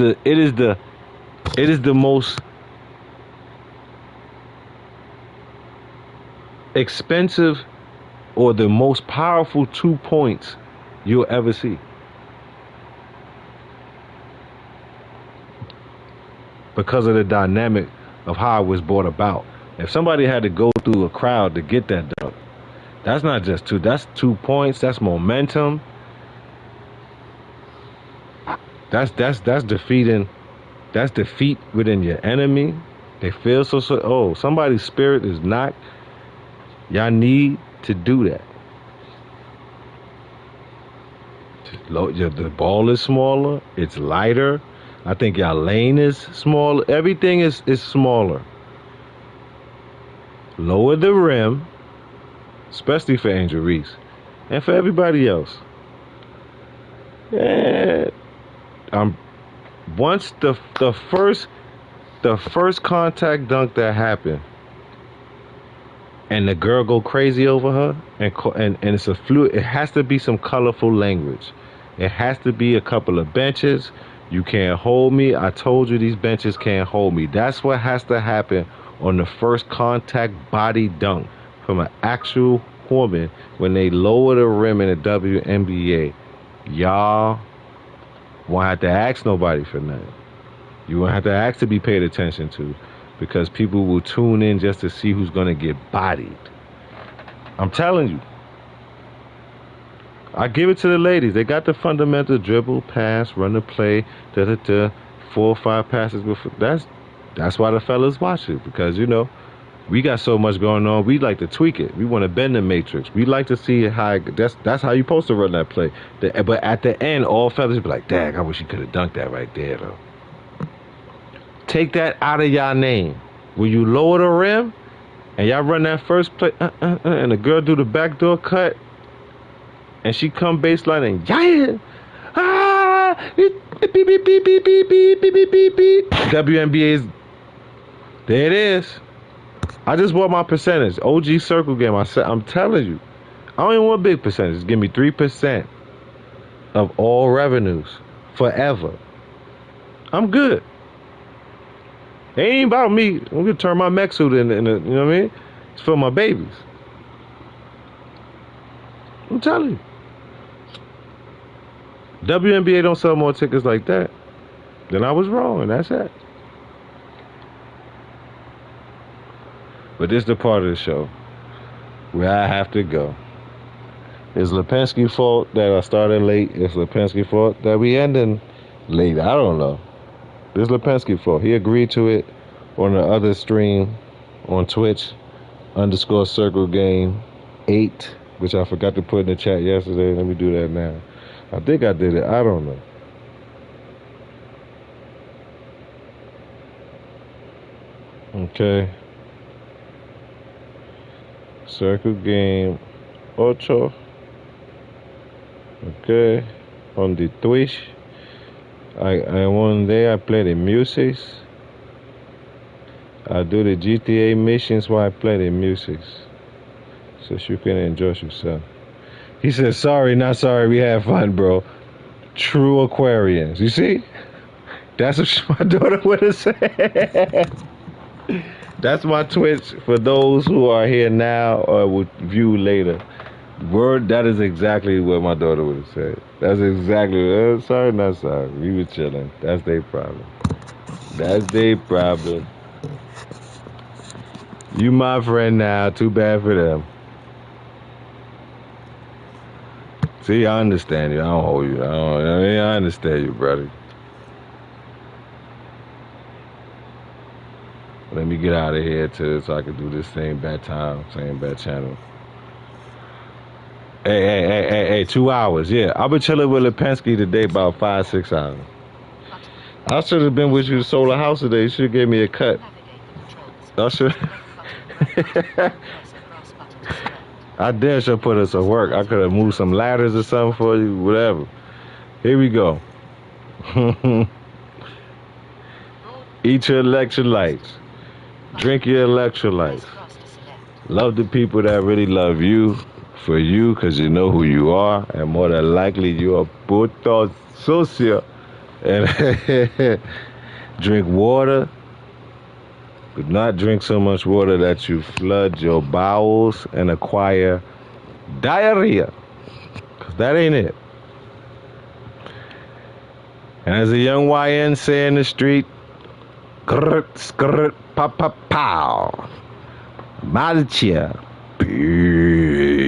the most expensive or the most powerful 2 points you'll ever see. Because of the dynamic of how it was brought about. If somebody had to go through a crowd to get that dunk, that's not just two, that's 2 points, that's momentum. That's defeating, that's defeat within your enemy. They feel so oh, somebody's spirit is knocked. Y'all need to do that. The ball is smaller, it's lighter. I think y'all lane is smaller. Everything is smaller. Lower the rim, especially for Angel Reese and for everybody else. Yeah, once the first contact dunk that happened, and the girl go crazy over her, and it's a fluid. It has to be some colorful language. It has to be a couple of benches. You can't hold me. I told you these benches can't hold me. That's what has to happen on the first contact body dunk from an actual woman when they lower the rim in the WNBA. Y'all won't have to ask nobody for nothing. You won't have to ask to be paid attention to, because people will tune in just to see who's going to get bodied. I'm telling you. I give it to the ladies. They got the fundamental dribble, pass, run the play, 4 or 5 passes before. That's why the fellas watch it, because, you know, we got so much going on. We like to tweak it. We want to bend the matrix. We like to see how that's how you supposed to run that play. But at the end, all fellas be like, "Dang, I wish he could have dunked that right there, though." Take that out of y'all name. When you lower the rim and y'all run that first play, and the girl do the backdoor cut, and she come baseline and beep, beep, beep, beep, beep, beep, beep, beep, beep, beep. WNBA's, there it is. I just bought my percentage. OG Circle Game. I'm telling you, I don't even want big percentage. Give me 3% of all revenues forever. I'm good. It ain't about me. I'm gonna turn my mech suit in, you know what I mean? It's for my babies. I'm telling you. WNBA don't sell more tickets like that. Then I was wrong, and that's it. But this is the part of the show where I have to go. It's Lipinski's fault that I started late. It's Lipinski's fault that we ending late. I don't know. This is Lipinski's fault. He agreed to it on the other stream on Twitch _CircleGame 8, which I forgot to put in the chat yesterday. Let me do that now. I think I did it. I don't know. Okay. Circle Game 8. Okay. On the Twitch. One day I play the music. I do the GTA missions while I play the music, so you can enjoy yourself. He said, "Sorry, not sorry. We had fun, bro." True Aquarians. You see? That's what my daughter would have said. That's my Twitch for those who are here now or would view later. Word, that is exactly what my daughter would have said. That's exactly. Sorry, not sorry. We were chilling. That's their problem. That's their problem. You my friend now. Too bad for them. See, I understand you. I don't hold you. I understand you, brother. Let me get out of here too, so I can do this same bad time, same bad channel. Hey, 2 hours. Yeah, I've been chilling with Lipinski today about 5-6 hours. I should have been with you to Solar House today. You should have gave me a cut. I should. I damn sure put us to work. I could have moved some ladders or something for you, whatever. Here we go. Eat your electrolytes. Drink your electrolytes. Love the people that really love you for you, because you know who you are, and more than likely you're a puto sucio. And drink water. Do not drink so much water that you flood your bowels and acquire diarrhea, because that ain't it. And as a young YN say in the street, skrrt, skrrt, pow, pow, pow. Malchia. Peace.